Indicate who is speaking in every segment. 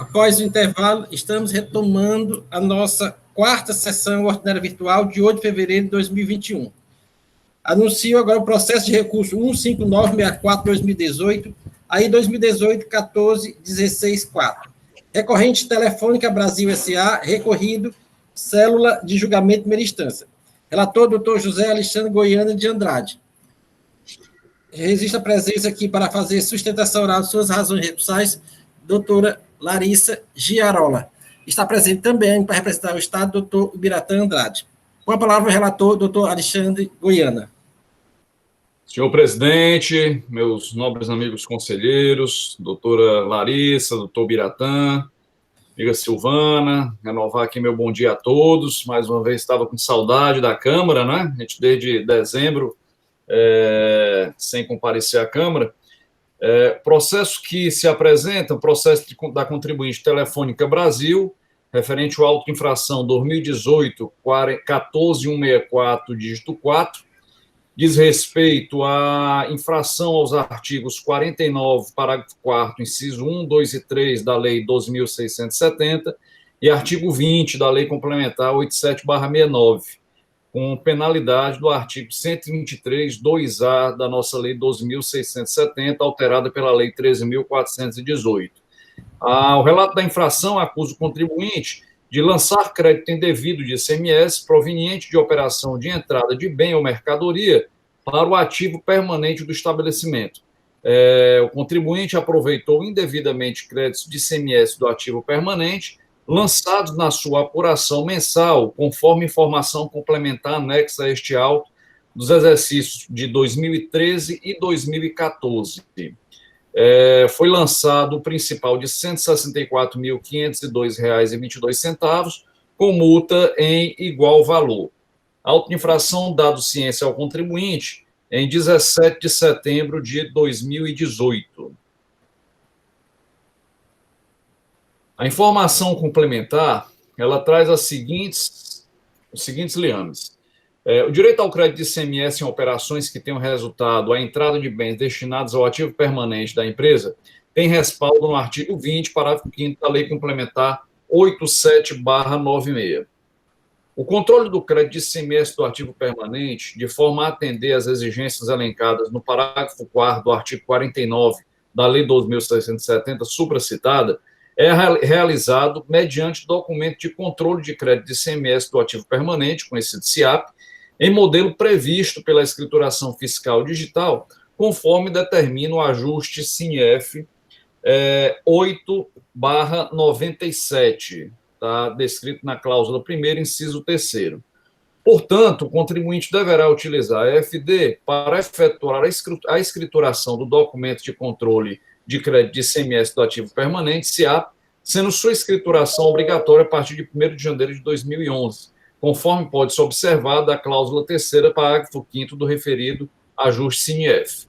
Speaker 1: Após o intervalo, estamos retomando a nossa quarta sessão ordinária virtual de 8 de fevereiro de 2021. Anuncio agora o processo de recurso 15964-2018, aí 2018-14-16-4. Recorrente Telefônica Brasil S.A., recorrido, célula de julgamento de primeira instância. Relator, doutor José Alexandre Goiânia de Andrade. Registra a presença aqui para fazer sustentação oral de suas razões recursais, doutora Larissa Giarola. Está presente também, para representar o Estado, doutor Ubiratã Andrade. Com a palavra, o relator, doutor Alexandre Goiânia.
Speaker 2: Senhor presidente, meus nobres amigos conselheiros, doutora Larissa, doutor Ubiratã, amiga Silvana, renovar aqui meu bom dia a todos. Mais uma vez estava com saudade da Câmara, né? A gente desde dezembro sem comparecer à Câmara. Processo que se apresenta, processo da contribuinte Telefônica Brasil, referente ao auto de infração 2018-14164, dígito 4, diz respeito à infração aos artigos 49, parágrafo 4º, inciso 1, 2 e 3 da Lei 12.670 e artigo 20 da Lei Complementar 87/69, com penalidade do artigo 123, 2A da nossa Lei 12.670, alterada pela Lei 13.418. O relato da infração acusa o contribuinte de lançar crédito indevido de ICMS proveniente de operação de entrada de bem ou mercadoria para o ativo permanente do estabelecimento. O contribuinte aproveitou indevidamente créditos de ICMS do ativo permanente, lançados na sua apuração mensal, conforme informação complementar anexa a este auto dos exercícios de 2013 e 2014. Foi lançado o principal de R$ 164.502,22, com multa em igual valor. Auto de infração dado ciência ao contribuinte em 17 de setembro de 2018. A informação complementar, ela traz os seguintes liames. O direito ao crédito de ICMS em operações que tenham resultado a entrada de bens destinados ao ativo permanente da empresa tem respaldo no artigo 20, parágrafo 5º da Lei Complementar 87/96. O controle do crédito de ICMS do ativo permanente, de forma a atender às exigências elencadas no parágrafo 4º do artigo 49 da Lei 12.670, supracitada, é realizado mediante documento de controle de crédito de ICMS do ativo permanente, conhecido CIAP, em modelo previsto pela escrituração fiscal digital, conforme determina o ajuste SINEF 8/97, tá? Descrito na cláusula 1ª, inciso 3º. Portanto, o contribuinte deverá utilizar a EFD para efetuar a escrituração do documento de controle de crédito de ICMS do ativo permanente, CIAP, sendo sua escrituração obrigatória a partir de 1º de janeiro de 2011, conforme pode-se observar da cláusula 3ª, parágrafo 5º do referido ajuste SINEF.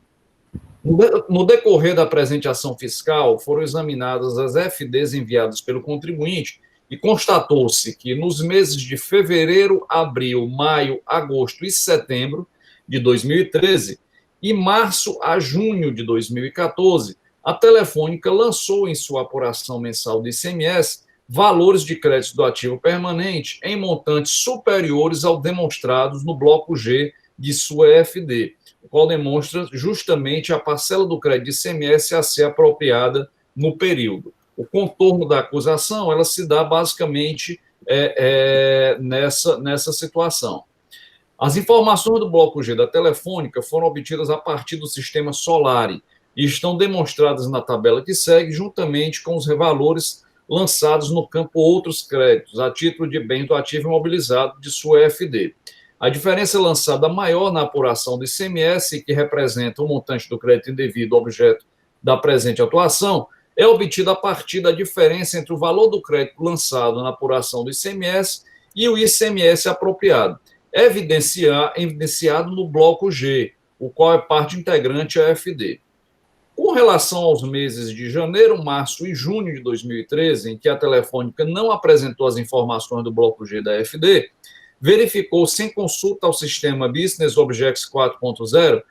Speaker 2: No decorrer da presente ação fiscal, foram examinadas as FDs enviadas pelo contribuinte e constatou-se que nos meses de fevereiro, abril, maio, agosto e setembro de 2013 e março a junho de 2014, a Telefônica lançou em sua apuração mensal de ICMS valores de crédito do ativo permanente em montantes superiores ao demonstrados no bloco G de sua EFD, o qual demonstra justamente a parcela do crédito de ICMS a ser apropriada no período. O contorno da acusação, ela se dá basicamente nessa situação. As informações do bloco G da Telefônica foram obtidas a partir do sistema Solari e estão demonstradas na tabela que segue, juntamente com os valores lançados no campo outros créditos, a título de bem do ativo imobilizado de sua EFD. A diferença lançada maior na apuração do ICMS, que representa o montante do crédito indevido objeto da presente atuação, é obtida a partir da diferença entre o valor do crédito lançado na apuração do ICMS e o ICMS apropriado, evidenciado no bloco G, o qual é parte integrante à EFD. Com relação aos meses de janeiro, março e junho de 2013, em que a Telefônica não apresentou as informações do bloco G da FD, verificou, sem consulta ao sistema Business Objects 4.0,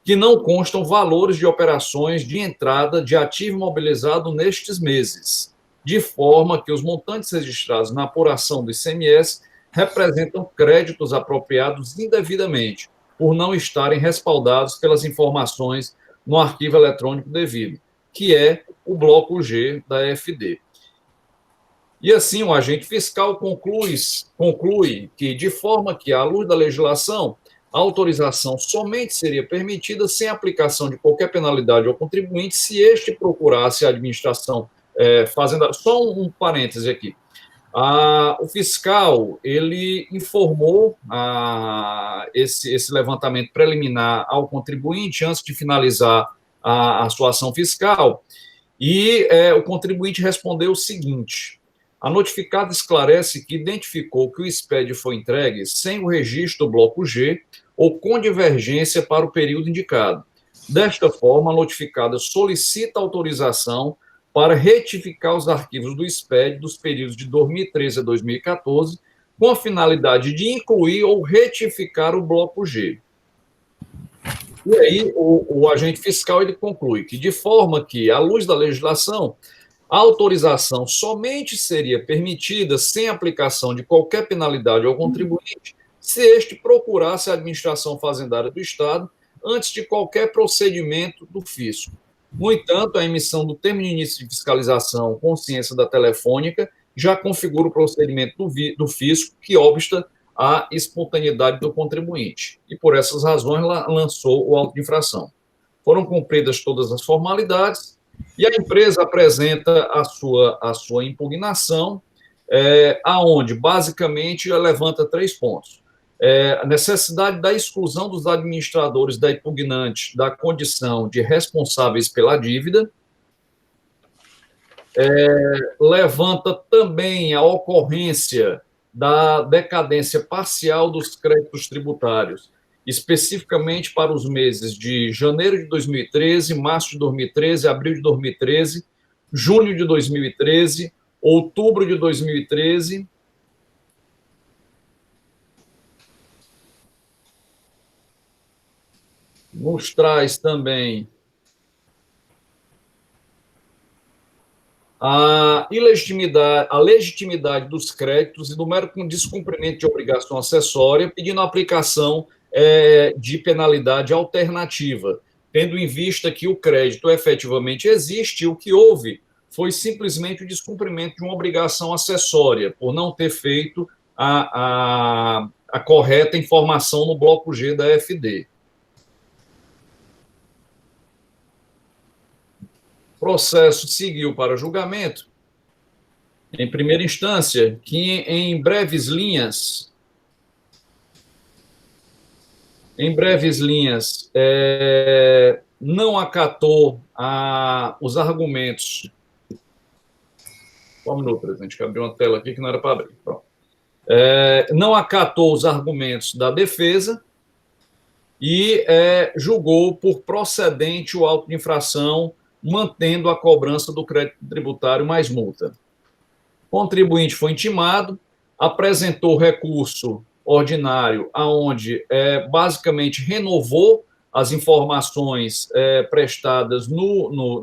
Speaker 2: que não constam valores de operações de entrada de ativo imobilizado nestes meses. de forma que os montantes registrados na apuração do ICMS representam créditos apropriados indevidamente, por não estarem respaldados pelas informações no arquivo eletrônico devido, que é o bloco G da EFD. E assim, o agente fiscal conclui que, de forma que, à luz da legislação, a autorização somente seria permitida sem aplicação de qualquer penalidade ao contribuinte se este procurasse a administração fazenda. Só um parêntese aqui. O fiscal, ele informou esse levantamento preliminar ao contribuinte antes de finalizar a sua ação fiscal, e o contribuinte respondeu o seguinte: a notificada esclarece que identificou que o SPED foi entregue sem o registro do bloco G ou com divergência para o período indicado. Desta forma, a notificada solicita autorização para retificar os arquivos do SPED dos períodos de 2013 a 2014, com a finalidade de incluir ou retificar o bloco G. E aí, o agente fiscal ele conclui que, de forma que, à luz da legislação, a autorização somente seria permitida sem aplicação de qualquer penalidade ao contribuinte se este procurasse a administração fazendária do Estado antes de qualquer procedimento do fisco. No entanto, a emissão do termo de início de fiscalização consciência da telefônica já configura o procedimento do fisco que obsta à espontaneidade do contribuinte. E, por essas razões, lançou o auto de infração. Foram cumpridas todas as formalidades e a empresa apresenta a sua impugnação, aonde, basicamente, ela levanta 3 pontos. A necessidade da exclusão dos administradores da impugnante da condição de responsáveis pela dívida, levanta também a ocorrência da decadência parcial dos créditos tributários, especificamente para os meses de janeiro de 2013, março de 2013, abril de 2013, junho de 2013, outubro de 2013, nos traz também a legitimidade dos créditos e do mero descumprimento de obrigação acessória, pedindo a aplicação de penalidade alternativa, tendo em vista que o crédito efetivamente existe, e o que houve foi simplesmente o descumprimento de uma obrigação acessória, por não ter feito a correta informação no bloco G da FD. O processo seguiu para julgamento, em primeira instância, que em breves linhas, não acatou os argumentos. Só um minuto, presidente, que abriu uma tela aqui que não era para abrir. Pronto. Não acatou os argumentos da defesa e julgou por procedente o auto de infração, mantendo a cobrança do crédito tributário mais multa. O contribuinte foi intimado, apresentou recurso ordinário, aonde basicamente renovou as informações prestadas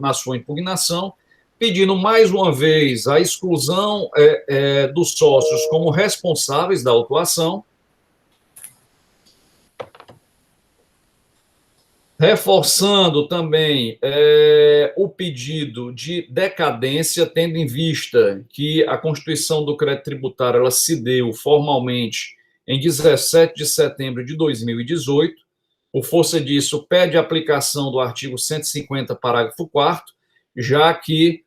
Speaker 2: na sua impugnação, pedindo mais uma vez a exclusão dos sócios como responsáveis da autuação, reforçando também o pedido de decadência, tendo em vista que a constituição do crédito tributário ela se deu formalmente em 17 de setembro de 2018. Por força disso, pede a aplicação do artigo 150, parágrafo 4º, já que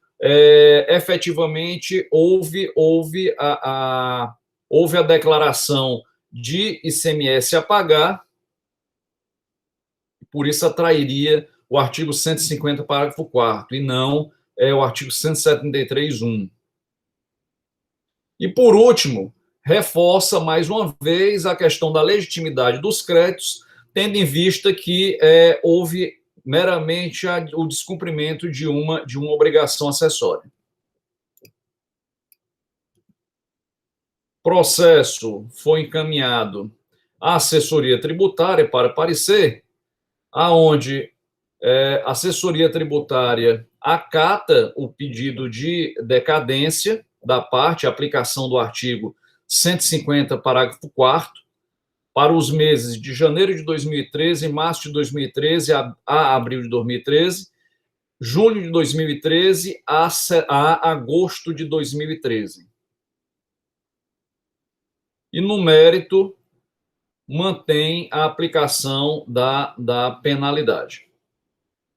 Speaker 2: efetivamente houve a declaração de ICMS a pagar. Por isso atrairia o artigo 150, parágrafo 4º, e não o artigo 173.1. E, por último, reforça mais uma vez a questão da legitimidade dos créditos, tendo em vista que houve meramente o descumprimento de uma obrigação acessória. O processo foi encaminhado à assessoria tributária para parecer, aonde A assessoria tributária acata o pedido de decadência da parte, a aplicação do artigo 150, parágrafo 4º, para os meses de janeiro de 2013, março de 2013 a abril de 2013, julho de 2013 a agosto de 2013. E, no mérito, mantém a aplicação da penalidade.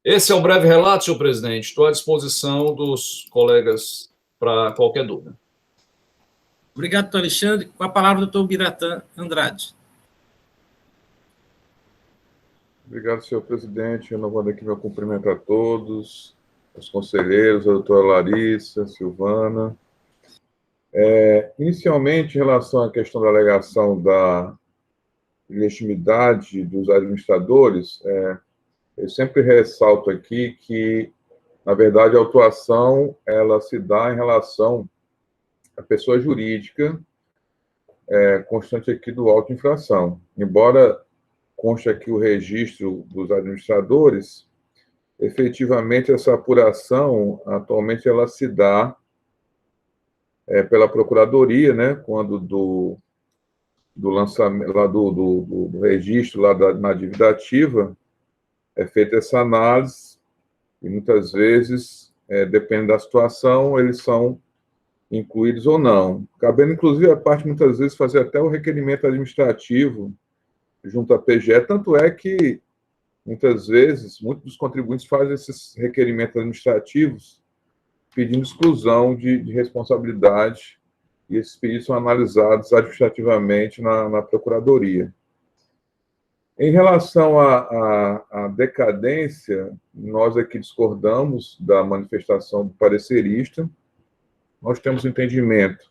Speaker 2: Esse é o breve relato, senhor presidente. Estou à disposição dos colegas para qualquer dúvida.
Speaker 1: Obrigado, doutor Alexandre. Com a palavra, doutor Biratã Andrade.
Speaker 3: Obrigado, senhor presidente. Renovando aqui meu cumprimento a todos, os conselheiros, a doutora Larissa, Silvana. Inicialmente, em relação à questão da alegação da legitimidade dos administradores, eu sempre ressalto aqui que, na verdade, a autuação ela se dá em relação à pessoa jurídica constante aqui do auto de infração. Embora conste aqui o registro dos administradores, efetivamente essa apuração, atualmente, ela se dá pela Procuradoria, né, quando do lançamento, lá do registro lá na dívida ativa, é feita essa análise, e muitas vezes, depende da situação, eles são incluídos ou não. Cabendo, inclusive, a parte, muitas vezes, fazer até o requerimento administrativo junto à PGE, tanto é que, muitas vezes, muitos dos contribuintes fazem esses requerimentos administrativos pedindo exclusão de responsabilidade, e esses pedidos são analisados administrativamente na Procuradoria. Em relação à decadência, nós aqui discordamos da manifestação do parecerista. Nós temos um entendimento,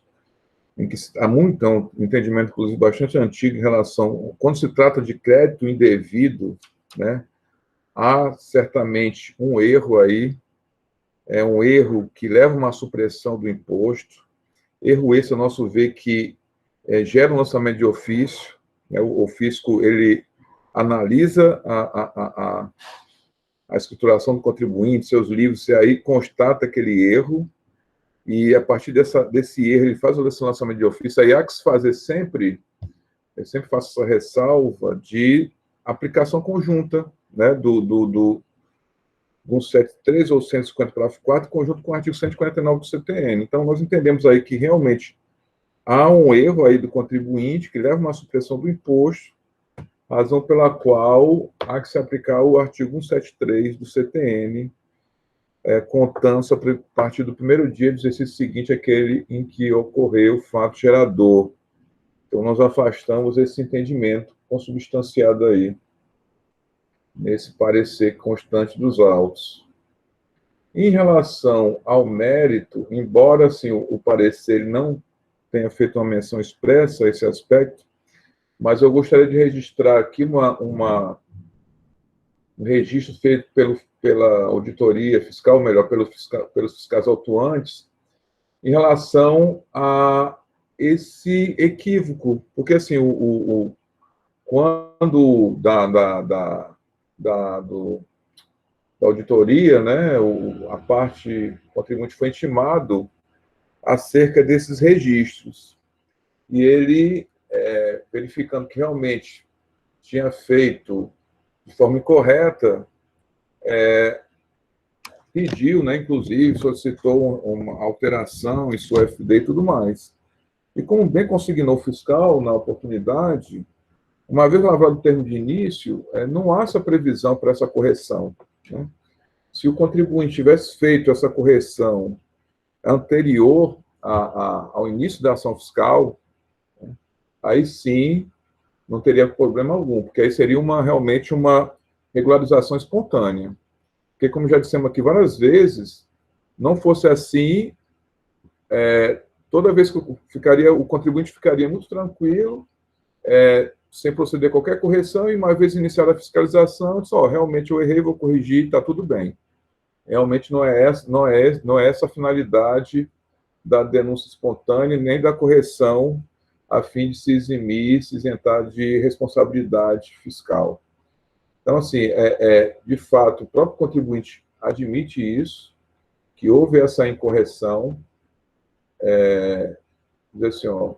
Speaker 3: em que há muito, um entendimento, inclusive, bastante antigo em relação, quando se trata de crédito indevido, né, há certamente um erro aí, um erro que leva a uma supressão do imposto, erro esse, a nosso ver, que gera um lançamento de ofício, né, o fisco, ele analisa a escrituração do contribuinte, seus livros, e aí constata aquele erro, e a partir desse erro ele faz o lançamento de ofício. Aí há que se fazer sempre, eu sempre faço essa ressalva, de aplicação conjunta, né, do 173 ou 150, parágrafo 4, conjunto com o artigo 149 do CTN. Então, nós entendemos aí que realmente há um erro aí do contribuinte que leva a uma supressão do imposto, razão pela qual há que se aplicar o artigo 173 do CTN, contando-se a partir do primeiro dia do exercício seguinte, aquele em que ocorreu o fato gerador. Então, nós afastamos esse entendimento consubstanciado aí, nesse parecer constante dos autos. Em relação ao mérito, embora assim, o parecer não tenha feito uma menção expressa a esse aspecto, mas eu gostaria de registrar aqui um registro feito pela auditoria fiscal, melhor, pelos fiscais autuantes, em relação a esse equívoco, porque assim, quando da auditoria, né, a parte contribuinte foi intimado acerca desses registros, e ele, verificando que realmente tinha feito de forma incorreta, pediu, né, inclusive, solicitou uma alteração em sua FD e tudo mais. E como bem consignou o fiscal na oportunidade, uma vez lavrado o termo de início, não há essa previsão para essa correção, né? Se o contribuinte tivesse feito essa correção anterior ao início da ação fiscal, né, aí sim não teria problema algum, porque aí seria realmente uma regularização espontânea. Porque, como já dissemos aqui várias vezes, não fosse assim, toda vez que o contribuinte ficaria muito tranquilo, sem proceder a qualquer correção, e uma vez iniciada a fiscalização, disse, realmente eu errei, vou corrigir, está tudo bem. Realmente não é essa a finalidade da denúncia espontânea, nem da correção, a fim de se eximir, se isentar de responsabilidade fiscal. Então, assim, de fato, o próprio contribuinte admite isso, que houve essa incorreção, dizer assim, ó,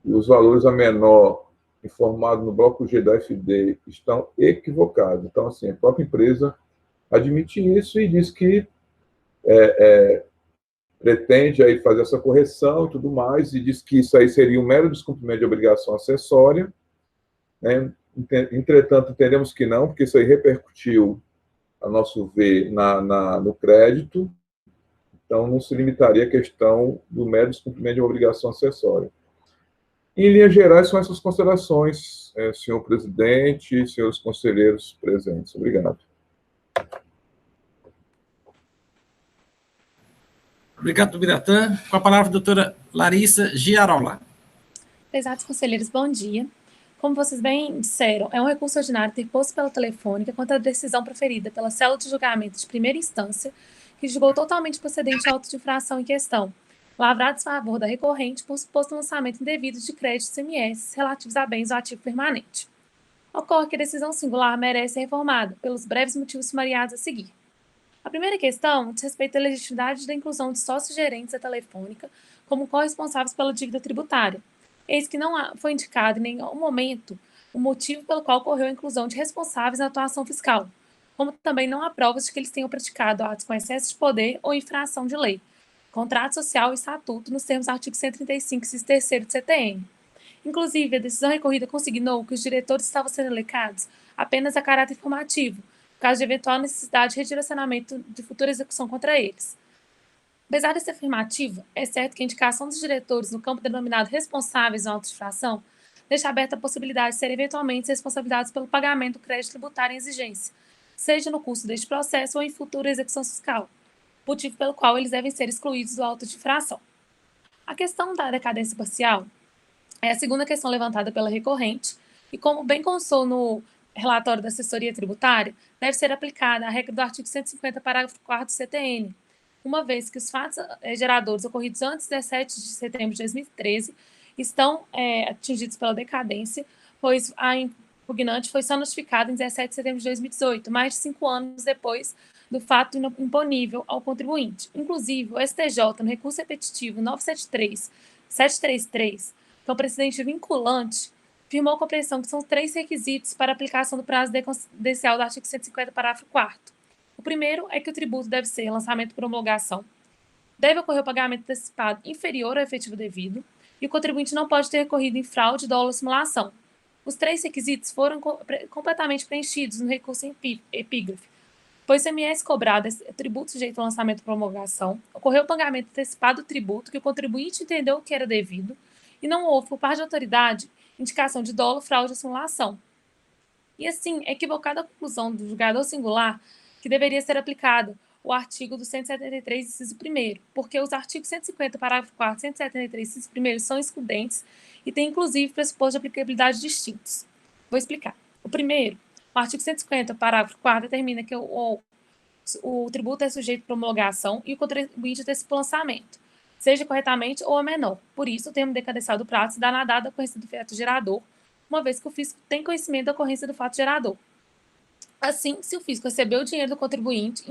Speaker 3: os valores a menor informados no bloco G da FD estão equivocados. Então, assim, a própria empresa admite isso e diz que pretende aí fazer essa correção e tudo mais, e diz que isso aí seria um mero descumprimento de obrigação acessória, né? Entretanto, entendemos que não, porque isso aí repercutiu, a nosso ver, no crédito, então não se limitaria à questão do mero descumprimento de uma obrigação acessória. Em linhas gerais, são essas considerações, senhor presidente e senhores conselheiros presentes. Obrigado.
Speaker 1: Obrigado, Biratã. Com a palavra, a doutora Larissa Giarola.
Speaker 4: Prezados conselheiros, bom dia. Como vocês bem disseram, é um recurso ordinário interposto pela Telefônica contra a decisão proferida pela Célula de Julgamento de Primeira Instância, que julgou totalmente procedente a auto de infração em questão, lavrado em favor da recorrente por suposto lançamento indevido de créditos CMS relativos a bens do ativo permanente. Ocorre que a decisão singular merece ser reformada pelos breves motivos sumariados a seguir. A primeira questão diz respeito à legitimidade da inclusão de sócios gerentes da Telefônica como corresponsáveis pela dívida tributária. Eis que não foi indicado em nenhum momento o motivo pelo qual ocorreu a inclusão de responsáveis na atuação fiscal, como também não há provas de que eles tenham praticado atos com excesso de poder ou infração de lei, contrato social e estatuto nos termos do artigo 135, inciso 3º do CTN. Inclusive, a decisão recorrida consignou que os diretores estavam sendo elencados apenas a caráter informativo, caso de eventual necessidade de redirecionamento de futura execução contra eles. Apesar desse afirmativo, é certo que a indicação dos diretores no campo denominado responsáveis em auto-infração deixa aberta a possibilidade de serem eventualmente responsabilizados pelo pagamento do crédito tributário em exigência, seja no curso deste processo ou em futura execução fiscal, motivo pelo qual eles devem ser excluídos do auto de infração. A questão da decadência parcial é a segunda questão levantada pela recorrente e, como bem constou no relatório da assessoria tributária, deve ser aplicada a regra do artigo 150, parágrafo 4º do CTN, uma vez que os fatos geradores ocorridos antes de 17 de setembro de 2013 estão atingidos pela decadência, pois a impugnante foi só notificada em 17 de setembro de 2018, mais de 5 anos depois do fato imponível ao contribuinte. Inclusive, o STJ, no recurso repetitivo 973-733, que é um precedente vinculante, firmou a compreensão que são 3 requisitos para a aplicação do prazo decadencial do artigo 150, parágrafo 4º. O primeiro é que o tributo deve ser lançamento por homologação, deve ocorrer o pagamento antecipado inferior ao efetivo devido, e o contribuinte não pode ter recorrido em fraude, dolo ou simulação. Os 3 requisitos foram completamente preenchidos no recurso em epígrafe, pois se o ICMS cobrado é tributo sujeito ao lançamento por homologação, ocorreu o pagamento antecipado do tributo que o contribuinte entendeu que era devido, e não houve, por parte da autoridade, indicação de dolo, fraude ou simulação. E assim, é equivocada a conclusão do julgador singular que deveria ser aplicado o artigo do 173, inciso 1º, porque os artigos 150, parágrafo 4º, 173, inciso 1º são excludentes e têm, inclusive, pressupostos de aplicabilidade distintos. Vou explicar. O primeiro, o artigo 150, parágrafo 4º, determina que o tributo é sujeito por homologação e o contribuinte antecipa o lançamento, seja corretamente ou a menor. Por isso, o termo decadencial do prazo se dá na data da ocorrência do fato gerador, uma vez que o fisco tem conhecimento da ocorrência do fato gerador. Assim, se o fisco recebeu o dinheiro do contribuinte,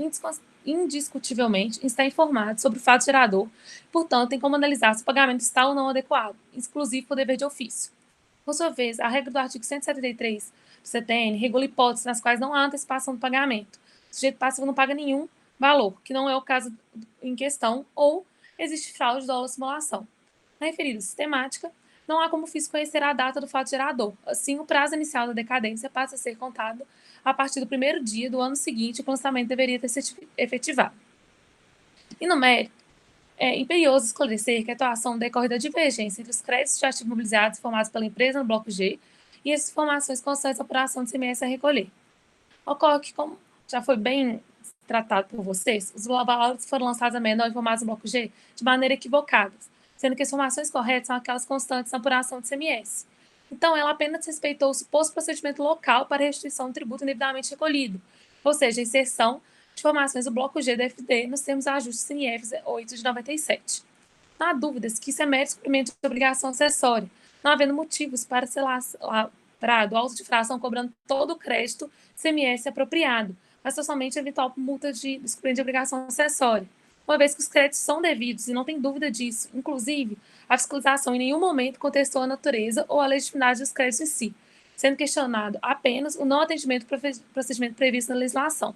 Speaker 4: indiscutivelmente está informado sobre o fato gerador, portanto, tem como analisar se o pagamento está ou não adequado, exclusivo por dever de ofício. Por sua vez, a regra do artigo 173 do CTN regula hipóteses nas quais não há antecipação do pagamento. O sujeito passivo não paga nenhum valor, que não é o caso em questão, ou existe fraude, dolo ou simulação. Na referida sistemática, não há como o fisco conhecer a data do fato gerador. Assim, o prazo inicial da decadência passa a ser contado a partir do primeiro dia do ano seguinte que o lançamento deveria ter sido efetivado. E no mérito, é imperioso esclarecer que a atuação decorre da divergência entre os créditos de ativos mobilizados formados pela empresa no bloco G e as informações constantes da operação de ICMS a recolher. Ocorre que, como já foi bem tratado por vocês, os valores foram lançados a menor informados no bloco G de maneira equivocada, sendo que as informações corretas são aquelas constantes na apuração de ICMS. Então, ela apenas respeitou o suposto procedimento local para restituição do tributo indevidamente recolhido, ou seja, a inserção de informações do bloco G da FD nos termos de ajuste CNIEF 8 de 97. Não há dúvidas que isso é mero cumprimento de obrigação acessória, não havendo motivos para auto de fração cobrando todo o crédito CMS apropriado, mas somente eventual multa de descumprimento de obrigação acessória, uma vez que os créditos são devidos e não tem dúvida disso. Inclusive, a fiscalização em nenhum momento contestou a natureza ou a legitimidade dos créditos em si, sendo questionado apenas o não atendimento ao procedimento previsto na legislação.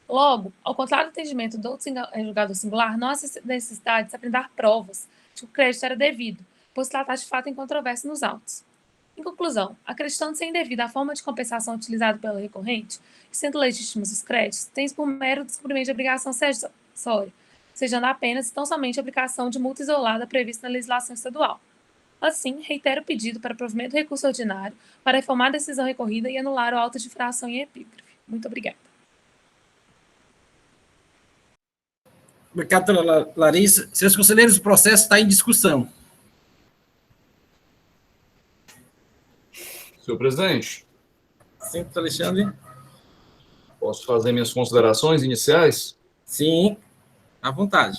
Speaker 4: Logo, ao contrário do atendimento do julgador singular, não há necessidade de se apresentar provas de que o crédito era devido, pois tratar de fato em controvérsia nos autos. Em conclusão, acreditando ser indevida a forma de compensação utilizada pelo recorrente, e sendo legítimos os créditos, tem por mero descumprimento de obrigação acessória, sejando apenas e tão somente a aplicação de multa isolada prevista na legislação estadual. Assim, reitero o pedido para provimento do recurso ordinário para reformar a decisão recorrida e anular o auto de infração em epígrafe. Muito obrigada.
Speaker 1: Obrigado, doutora Larissa. Senhores conselheiros, o processo está em discussão.
Speaker 2: Senhor presidente.
Speaker 1: Sim, doutor Alexandre.
Speaker 2: Posso fazer minhas considerações iniciais?
Speaker 1: Sim, à vontade.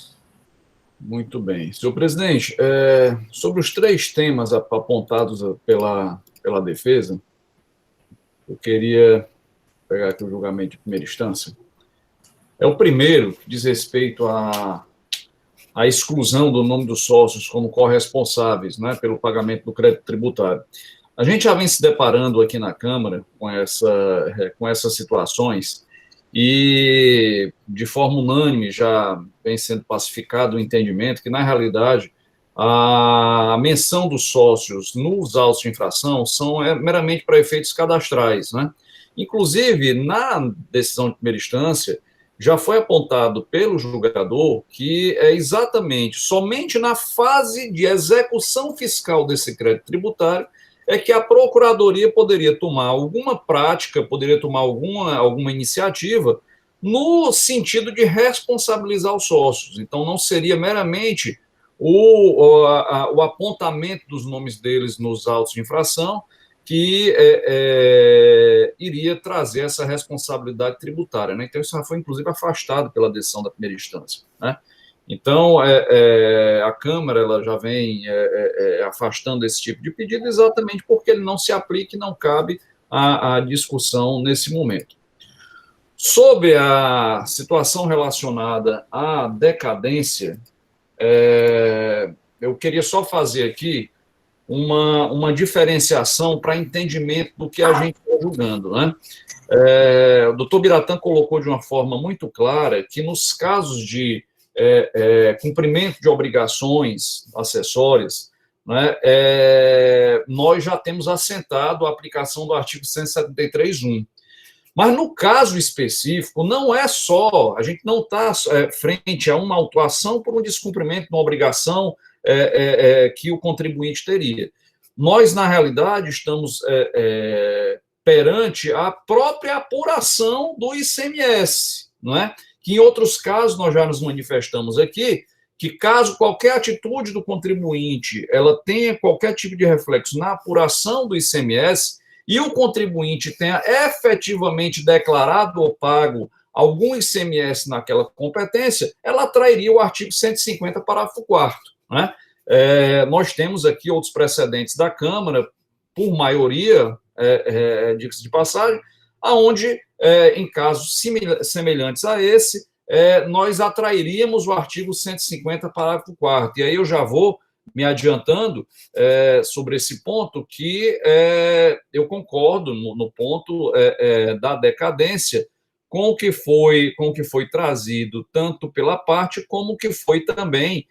Speaker 2: Muito bem. Senhor presidente, sobre os 3 temas apontados pela defesa, eu queria pegar aqui o julgamento de primeira instância. O primeiro, que diz respeito à exclusão do nome dos sócios como corresponsáveis, né, pelo pagamento do crédito tributário. A gente já vem se deparando aqui na Câmara com essas situações e, de forma unânime, já vem sendo pacificado o entendimento que, na realidade, a menção dos sócios nos autos de infração são meramente para efeitos cadastrais, né? Inclusive, na decisão de primeira instância, já foi apontado pelo julgador que é exatamente somente na fase de execução fiscal desse crédito tributário é que a Procuradoria poderia tomar alguma prática, poderia tomar alguma iniciativa no sentido de responsabilizar os sócios. Então, não seria meramente o apontamento dos nomes deles nos autos de infração que iria trazer essa responsabilidade tributária, né? Então, isso já foi, inclusive, afastado pela decisão da primeira instância, né? Então, a Câmara ela já vem afastando esse tipo de pedido exatamente porque ele não se aplica e não cabe à discussão nesse momento. Sobre a situação relacionada à decadência, eu queria só fazer aqui uma diferenciação para entendimento do que a gente está julgando, né? O doutor Biratã colocou de uma forma muito clara que nos casos de cumprimento de obrigações acessórias, né, nós já temos assentado a aplicação do artigo 173.1. Mas no caso específico, não é só, a gente não está frente a uma autuação por um descumprimento de uma obrigação que o contribuinte teria. Nós, na realidade, estamos perante a própria apuração do ICMS, não é? Que em outros casos nós já nos manifestamos aqui, que caso qualquer atitude do contribuinte ela tenha qualquer tipo de reflexo na apuração do ICMS e o contribuinte tenha efetivamente declarado ou pago algum ICMS naquela competência, ela trairia o artigo 150, parágrafo 4º, né? Nós temos aqui outros precedentes da Câmara, por maioria, diga-se de passagem, aonde, em casos semelhantes a esse, nós atrairíamos o artigo 150, parágrafo 4º. E aí eu já vou me adiantando sobre esse ponto, que eu concordo no ponto da decadência com o que foi trazido tanto pela parte como o que foi também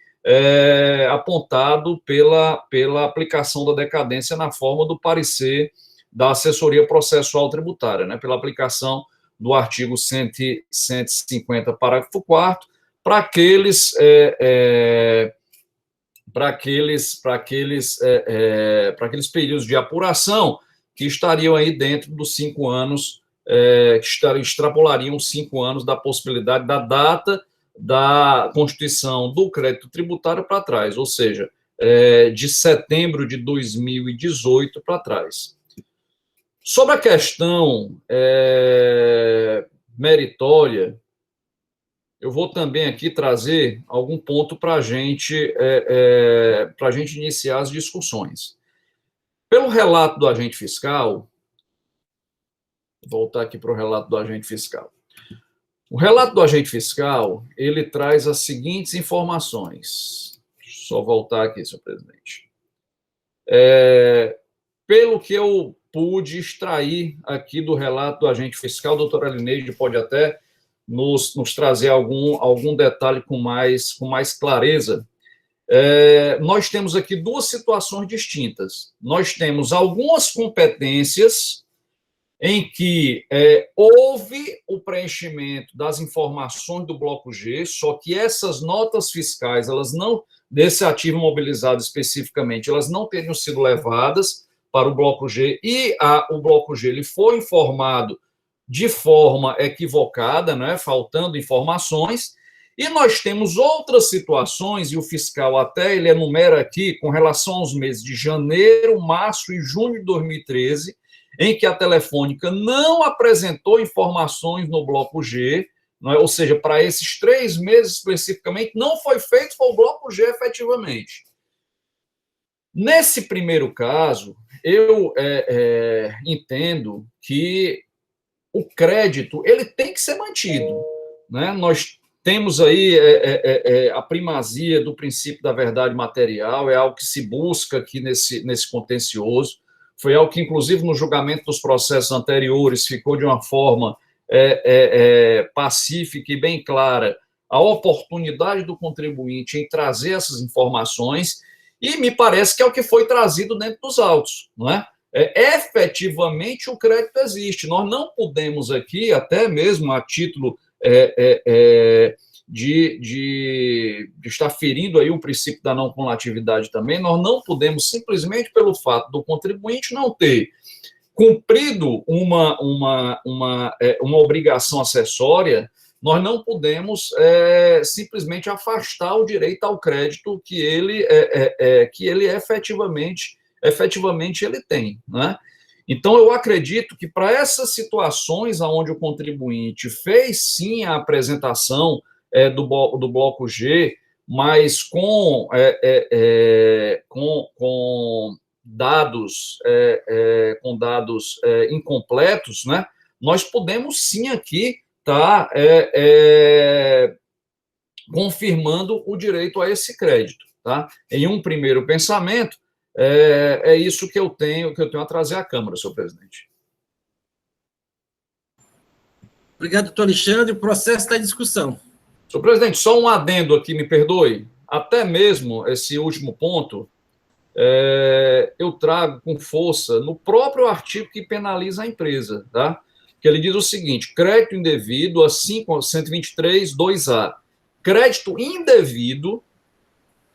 Speaker 2: apontado pela aplicação da decadência na forma do parecer da assessoria processual tributária, né, pela aplicação do artigo 150, parágrafo 4º, para aqueles períodos de apuração que estariam aí dentro dos 5 anos, que extrapolariam 5 anos da possibilidade da data da constituição do crédito tributário para trás, ou seja, de setembro de 2018 para trás. Sobre a questão meritória, eu vou também aqui trazer algum ponto para a gente iniciar as discussões. Pelo relato do agente fiscal, vou voltar aqui para o relato do agente fiscal. O relato do agente fiscal, ele traz as seguintes informações. Deixa eu só voltar aqui, senhor presidente. Pelo que eu pude extrair aqui do relato do agente fiscal, a doutora Lineide pode até nos trazer algum detalhe com mais clareza. Nós temos aqui duas situações distintas. Nós temos algumas competências em que houve o preenchimento das informações do bloco G, só que essas notas fiscais, elas não, desse ativo imobilizado especificamente, elas não teriam sido levadas para o bloco G, e o bloco G ele foi informado de forma equivocada, né, faltando informações, e nós temos outras situações, e o fiscal até ele enumera aqui, com relação aos meses de janeiro, março e junho de 2013, em que a Telefônica não apresentou informações no bloco G, não é? Ou seja, para esses 3 meses especificamente, não foi feito para o bloco G efetivamente. Nesse primeiro caso, eu entendo que o crédito ele tem que ser mantido, né? Nós temos aí a primazia do princípio da verdade material, é algo que se busca aqui nesse contencioso. Foi algo que, inclusive, no julgamento dos processos anteriores, ficou de uma forma pacífica e bem clara a oportunidade do contribuinte em trazer essas informações, e me parece que é o que foi trazido dentro dos autos, não é? Efetivamente, o crédito existe. Nós não podemos aqui, até mesmo a título de estar ferindo aí o princípio da não cumulatividade também, nós não podemos, simplesmente pelo fato do contribuinte não ter cumprido uma obrigação acessória, nós não podemos simplesmente afastar o direito ao crédito que ele efetivamente ele tem, né? Então, eu acredito que para essas situações onde o contribuinte fez, sim, a apresentação do bloco G, mas com dados incompletos, né, nós podemos, sim, aqui estar confirmando o direito a esse crédito. Tá? Em um primeiro pensamento, é isso que eu tenho a trazer à Câmara, senhor presidente.
Speaker 1: Obrigado, doutor Alexandre. O processo está em discussão.
Speaker 2: Senhor presidente, só um adendo aqui, me perdoe. Até mesmo esse último ponto, eu trago com força no próprio artigo que penaliza a empresa, tá? Que ele diz o seguinte: crédito indevido, assim como 123(2)A. Crédito indevido,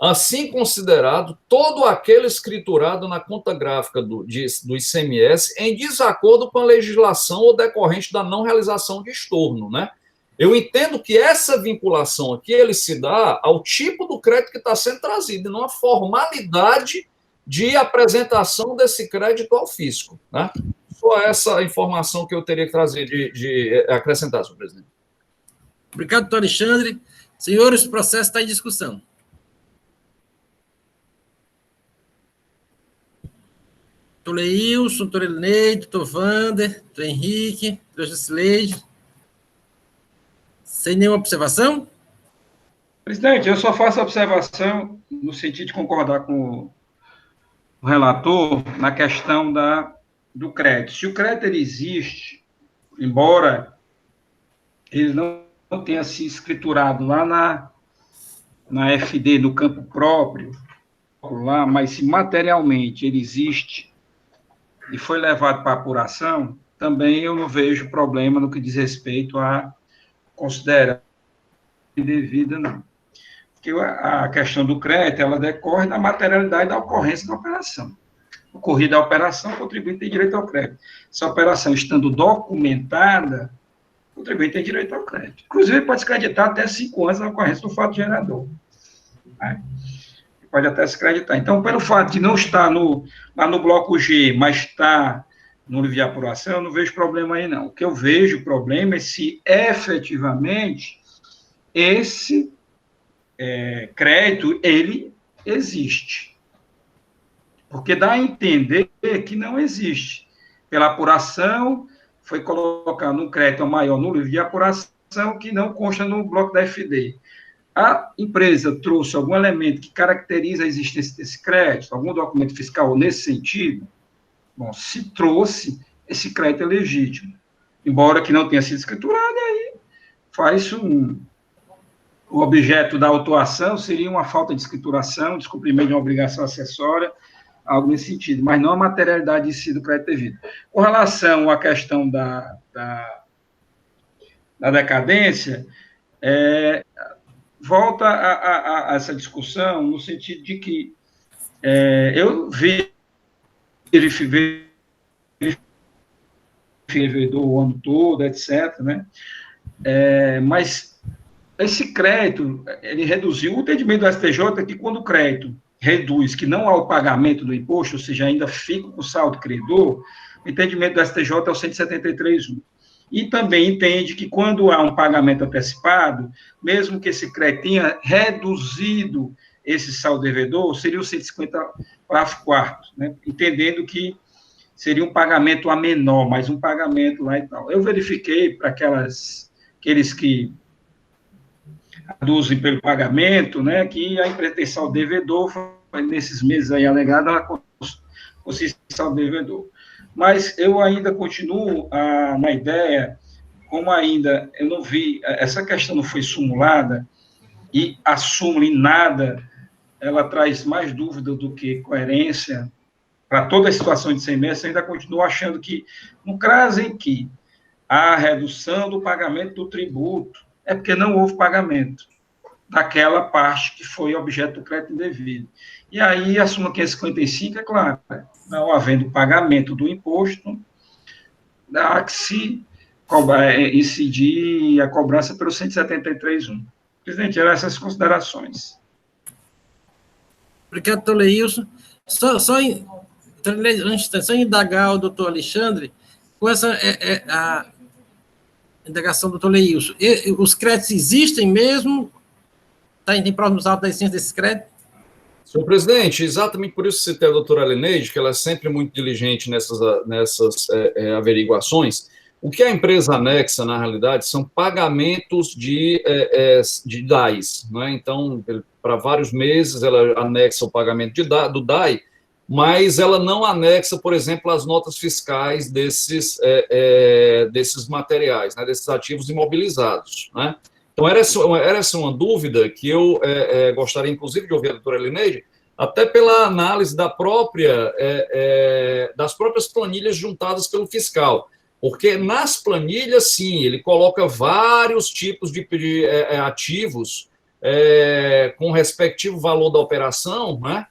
Speaker 2: assim considerado todo aquele escriturado na conta gráfica do ICMS em desacordo com a legislação ou decorrente da não realização de estorno, né? Eu entendo que essa vinculação aqui, ele se dá ao tipo do crédito que está sendo trazido, e não a formalidade de apresentação desse crédito ao fisco, né? Só essa informação que eu teria que trazer de acrescentar, senhor presidente.
Speaker 1: Obrigado, doutor Alexandre. Senhores, o processo está em discussão. Doutor Leilson, doutor Elineide, doutor Wander, doutor Henrique, doutor Jusileide. Sem nenhuma observação?
Speaker 5: Presidente, eu só faço a observação no sentido de concordar com o relator na questão do crédito. Se o crédito ele existe, embora ele não tenha se escriturado lá na FD, no campo próprio, lá, mas se materialmente ele existe e foi levado para apuração, também eu não vejo problema no que diz respeito a considerar indevida, não. Porque a questão do crédito, ela decorre da materialidade da ocorrência da operação. Ocorrida a operação, o contribuinte tem direito ao crédito. Se a operação estando documentada, o contribuinte tem direito ao crédito. Inclusive, ele pode se creditar até 5 anos na ocorrência do fato gerador. Né? Pode até se creditar. Então, pelo fato de não estar lá no bloco G, mas estar no livro de apuração, eu não vejo problema aí, não. O que eu vejo problema é se efetivamente esse crédito, ele existe. porque dá a entender que não existe. Pela apuração, foi colocado um crédito maior no livro de apuração que não consta no bloco da FD. A empresa trouxe algum elemento que caracteriza a existência desse crédito, algum documento fiscal nesse sentido? Bom, se trouxe, esse crédito é legítimo. Embora que não tenha sido escriturado, aí faz o objeto da autuação seria uma falta de escrituração, descumprimento de uma obrigação acessória, algo nesse sentido, mas não a materialidade em si do crédito devido. Com relação à questão da decadência, volta a essa discussão no sentido de que eu verifiquei o ano todo, etc., né? Mas esse crédito, ele reduziu, o entendimento do STJ é que quando o crédito reduz, que não há o pagamento do imposto, ou seja, ainda fica com o saldo credor, o entendimento do STJ é o 173.1. E também entende que quando há um pagamento antecipado, mesmo que esse crédito tenha reduzido esse saldo devedor, seria o 150 parágrafo 4º, né? Entendendo que seria um pagamento a menor, mas um pagamento lá e tal. Eu verifiquei para aqueles que reduzem pelo pagamento, né, que a empresa tem saldo devedor, nesses meses aí alegado, ela consiste em saldo devedor. Mas eu ainda continuo na ideia, como ainda eu não vi, essa questão não foi sumulada, e a súmula em nada, ela traz mais dúvida do que coerência para toda a situação de semestre, eu ainda continuo achando que, no caso em que a redução do pagamento do tributo, é porque não houve pagamento daquela parte que foi objeto do crédito indevido. E aí, a súmula 555, é claro, não havendo pagamento do imposto, dá que se incidir a cobrança pelo 173.1. Presidente, eram essas considerações.
Speaker 1: Obrigado, doutor Leilson. Só indagar o doutor Alexandre com essa a indagação do doutor Leilson. Os créditos existem mesmo? Tem próximos autos da existência desses créditos?
Speaker 2: Senhor presidente, exatamente por isso que citei a doutora Leneide, que ela é sempre muito diligente nessas averiguações. O que a empresa anexa, na realidade, são pagamentos de DAIs. Né? Então, para vários meses, ela anexa o pagamento do DAI, mas ela não anexa, por exemplo, as notas fiscais desses materiais, né? Desses ativos imobilizados. Né? Então, era essa uma dúvida que eu gostaria, inclusive, de ouvir a doutora Elineide, até pela análise das próprias planilhas juntadas pelo fiscal. Porque nas planilhas, sim, ele coloca vários tipos de ativos com o respectivo valor da operação, né?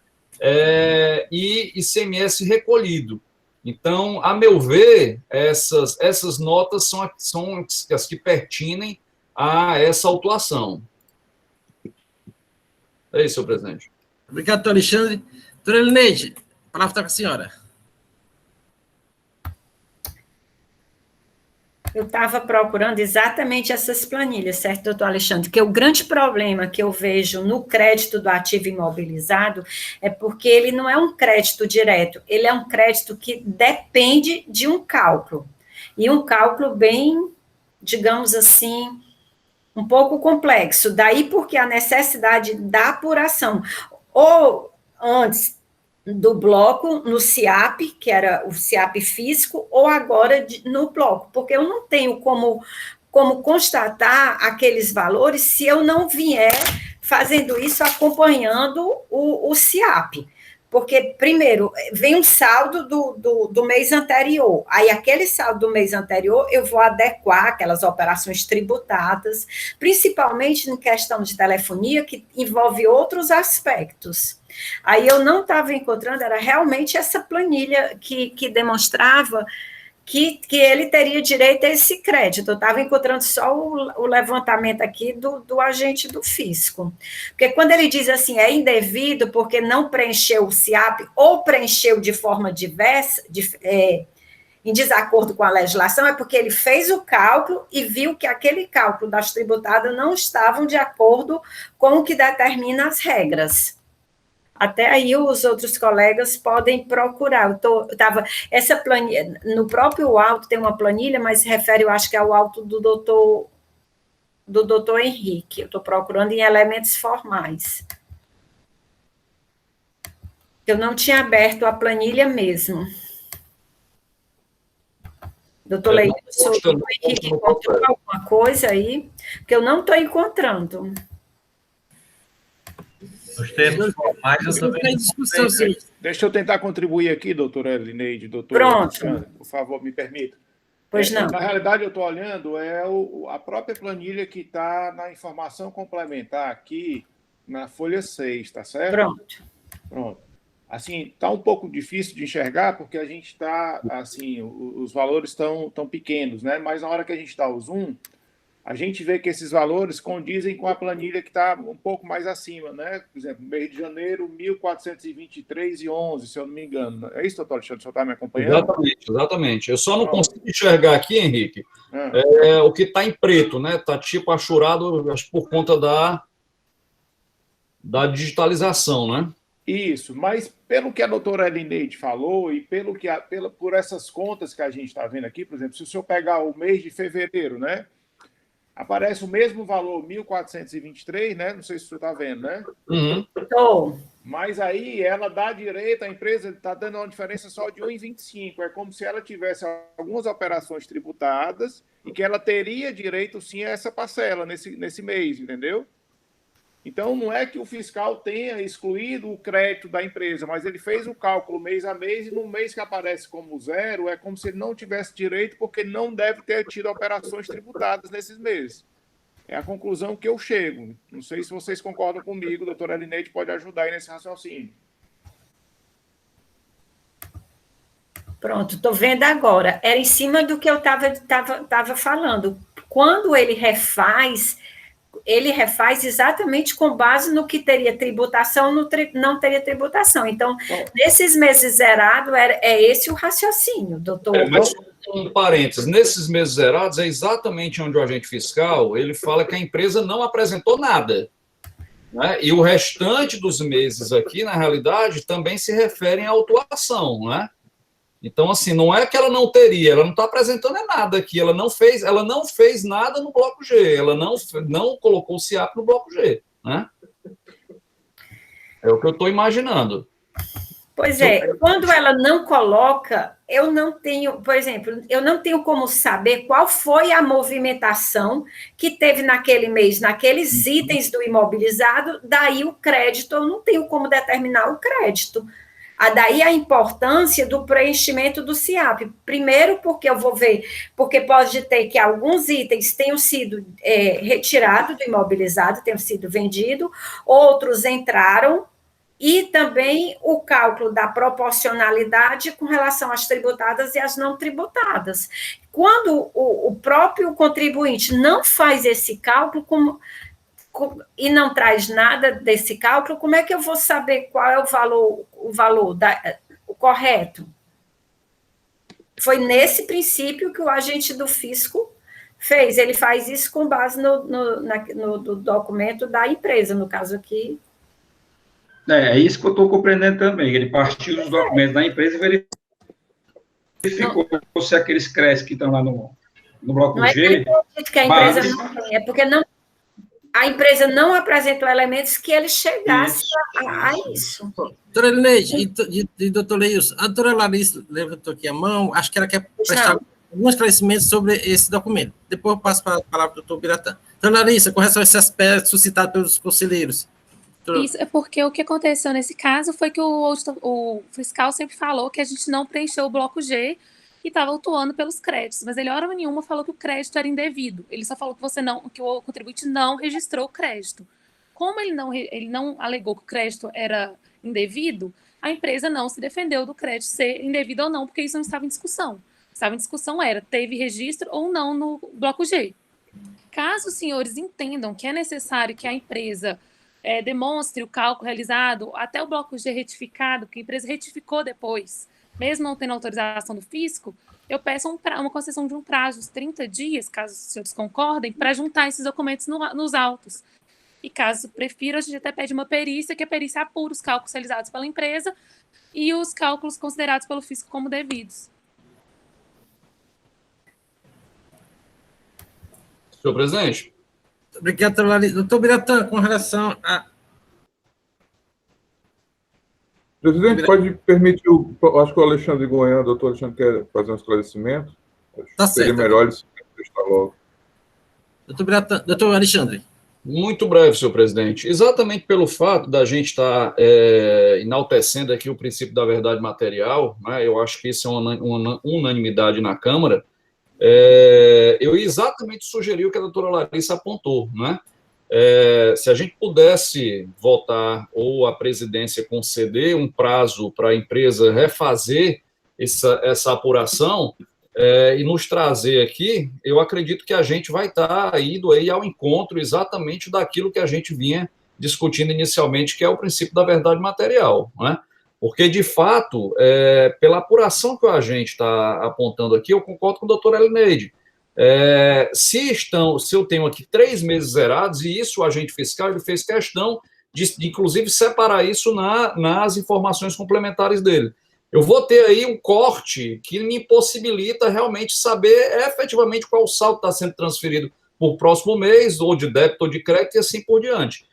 Speaker 2: E ICMS recolhido. Então, a meu ver, essas notas são as que pertinem a essa autuação. É isso, senhor presidente.
Speaker 1: Obrigado, doutor Alexandre. Doutora Elineide, a palavra está com a senhora.
Speaker 6: Eu estava procurando exatamente essas planilhas, certo, doutor Alexandre? Que o grande problema que eu vejo no crédito do ativo imobilizado é porque ele não é um crédito direto, ele é um crédito que depende de um cálculo. E um cálculo bem, digamos assim, um pouco complexo. Daí porque a necessidade da apuração. Ou antes do bloco no CIAP, que era o CIAP físico, ou agora no bloco, porque eu não tenho como constatar aqueles valores se eu não vier fazendo isso acompanhando o CIAP. Porque, primeiro, vem um saldo do mês anterior, aí aquele saldo do mês anterior eu vou adequar aquelas operações tributadas, principalmente em questão de telefonia, que envolve outros aspectos. Aí eu não estava encontrando, era realmente essa planilha que demonstrava que ele teria direito a esse crédito. Eu estava encontrando só o levantamento aqui do agente do fisco. Porque quando ele diz assim, é indevido porque não preencheu o CIAP ou preencheu de forma diversa, em desacordo com a legislação, é porque ele fez o cálculo e viu que aquele cálculo das tributadas não estavam de acordo com o que determina as regras. Até aí os outros colegas podem procurar. Essa planilha, no próprio auto tem uma planilha, mas se refere, eu acho que é ao auto do doutor Henrique. Eu estou procurando em elementos formais. Eu não tinha aberto a planilha mesmo. Doutor Leite, o doutor Henrique encontrou alguma coisa aí? Que eu não estou encontrando.
Speaker 7: Os termos formais, eu também
Speaker 1: discussão, sim.
Speaker 8: Deixa eu tentar contribuir aqui, doutora Elineide, doutor
Speaker 6: Pronto.
Speaker 8: Alexandre, por favor, me permita.
Speaker 6: Pois não.
Speaker 8: Na realidade, eu estou olhando a própria planilha que está na informação complementar aqui na folha 6, tá certo? Pronto. Assim, está um pouco difícil de enxergar, porque a gente está, assim, os valores estão pequenos, né? Mas na hora que a gente dá o zoom, a gente vê que esses valores condizem com a planilha que está um pouco mais acima, né? Por exemplo, mês de janeiro, 1.423,11, se eu não me engano. É isso, doutor Alexandre? O senhor está me acompanhando?
Speaker 2: Exatamente. Eu só não consigo enxergar aqui, Henrique, o que está em preto, né? Está tipo achurado, acho que por conta da digitalização, né?
Speaker 8: Isso, mas pelo que a doutora Elineide falou e por essas contas que a gente está vendo aqui, por exemplo, se o senhor pegar o mês de fevereiro, né? Aparece o mesmo valor, 1.423, né? Não sei se o senhor está vendo, né?
Speaker 6: Estou.
Speaker 8: Mas aí ela dá direito, a empresa está dando uma diferença só de 1,25. É como se ela tivesse algumas operações tributadas e que ela teria direito, sim, a essa parcela nesse mês, entendeu? Então, não é que o fiscal tenha excluído o crédito da empresa, mas ele fez o cálculo mês a mês e no mês que aparece como zero, é como se ele não tivesse direito porque não deve ter tido operações tributadas nesses meses. É a conclusão que eu chego. Não sei se vocês concordam comigo, doutora Elineide pode ajudar aí nesse raciocínio.
Speaker 6: Pronto, estou vendo agora. Era em cima do que eu estava falando. Quando ele refaz exatamente com base no que teria tributação, não teria tributação. Então, nesses meses zerados, é esse o raciocínio, doutor.
Speaker 2: Mas, um parênteses, nesses meses zerados, é exatamente onde o agente fiscal ele fala que a empresa não apresentou nada. Né? E o restante dos meses aqui, na realidade, também se referem à autuação, né? Então, assim, não é que ela não teria, ela não está apresentando nada aqui, ela não fez nada no bloco G, ela não colocou o SIAP no bloco G, né? É o que eu estou imaginando.
Speaker 6: Pois é, quando ela não coloca, eu não tenho, por exemplo, eu não tenho como saber qual foi a movimentação que teve naquele mês, naqueles itens do imobilizado, daí o crédito, eu não tenho como determinar o crédito. Daí a importância do preenchimento do SIAP. Primeiro, porque eu vou ver, porque pode ter que alguns itens tenham sido retirados do imobilizado, tenham sido vendidos, outros entraram, e também o cálculo da proporcionalidade com relação às tributadas e às não tributadas. Quando o próprio contribuinte não faz esse cálculo, e não traz nada desse cálculo, como é que eu vou saber qual é o valor o correto? Foi nesse princípio que o agente do fisco fez. Ele faz isso com base no documento da empresa, no caso aqui.
Speaker 5: É isso que eu estou compreendendo também. Ele partiu dos documentos da empresa e verificou se aqueles créditos que estão lá no bloco
Speaker 6: não
Speaker 5: G...
Speaker 6: Não é que a empresa não tem, é porque a empresa não apresentou elementos que ele chegasse a isso.
Speaker 1: Doutora Elineide e doutor Leilson, a doutora Larissa levantou aqui a mão, acho que ela quer prestar alguns esclarecimentos sobre esse documento. Depois eu passo para a palavra do doutor Biratã. Doutora Larissa, com relação a esse aspecto suscitado pelos conselheiros.
Speaker 4: Isso é porque o que aconteceu nesse caso foi que o fiscal sempre falou que a gente não preencheu o bloco G e estava autuando pelos créditos, mas ele, hora nenhuma, falou que o crédito era indevido. Ele só falou que o contribuinte não registrou o crédito. Como ele não alegou que o crédito era indevido, a empresa não se defendeu do crédito ser indevido ou não, porque isso não estava em discussão. Estava em discussão teve registro ou não no bloco G. Caso os senhores entendam que é necessário que a empresa demonstre o cálculo realizado até o bloco G retificado, que a empresa retificou depois, mesmo não tendo autorização do fisco, eu peço uma concessão de um prazo de 30 dias, caso os senhores concordem, para juntar esses documentos nos autos. e caso prefira, a gente até pede uma perícia, que a perícia apura os cálculos realizados pela empresa e os cálculos considerados pelo fisco como devidos.
Speaker 2: Senhor presidente.
Speaker 1: Obrigado, doutor Larissa. Doutor Biratã, com relação a...
Speaker 3: Presidente, pode permitir, acho que o Alexandre Goiânia, o doutor Alexandre quer fazer um esclarecimento.
Speaker 1: Tá
Speaker 3: Seria
Speaker 1: certo.
Speaker 3: melhor ele se manifestar logo.
Speaker 1: Doutor Biratã, doutor Alexandre.
Speaker 2: Muito breve, senhor presidente. Exatamente pelo fato da gente estar enaltecendo aqui o princípio da verdade material, né, eu acho que isso é uma unanimidade na Câmara, eu exatamente sugeri o que a doutora Larissa apontou, né? Se a gente pudesse votar ou a presidência conceder um prazo para a empresa refazer essa apuração e nos trazer aqui, eu acredito que a gente vai estar indo aí ao encontro exatamente daquilo que a gente vinha discutindo inicialmente, que é o princípio da verdade material, né? Porque, de fato, pela apuração que o agente está apontando aqui, eu concordo com o doutor Elineide. Se eu tenho aqui 3 meses zerados, e isso o agente fiscal ele fez questão de inclusive, separar isso nas informações complementares dele. Eu vou ter aí um corte que me impossibilita realmente saber efetivamente qual saldo está sendo transferido por próximo mês, ou de débito ou de crédito, e assim por diante.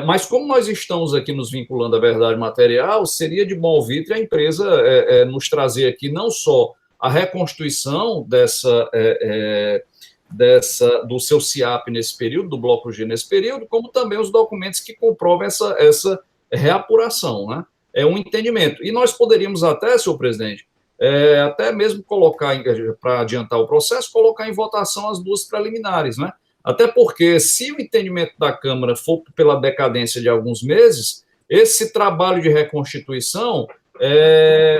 Speaker 2: Mas como nós estamos aqui nos vinculando à verdade material, seria de bom ouvido a empresa nos trazer aqui não só a reconstituição do seu CIAP nesse período, do Bloco G nesse período, como também os documentos que comprovam essa reapuração, né? É um entendimento. E nós poderíamos até, senhor presidente, até mesmo colocar, para adiantar o processo, colocar em votação as 2 preliminares, né? Até porque, se o entendimento da Câmara for pela decadência de alguns meses, esse trabalho de reconstituição...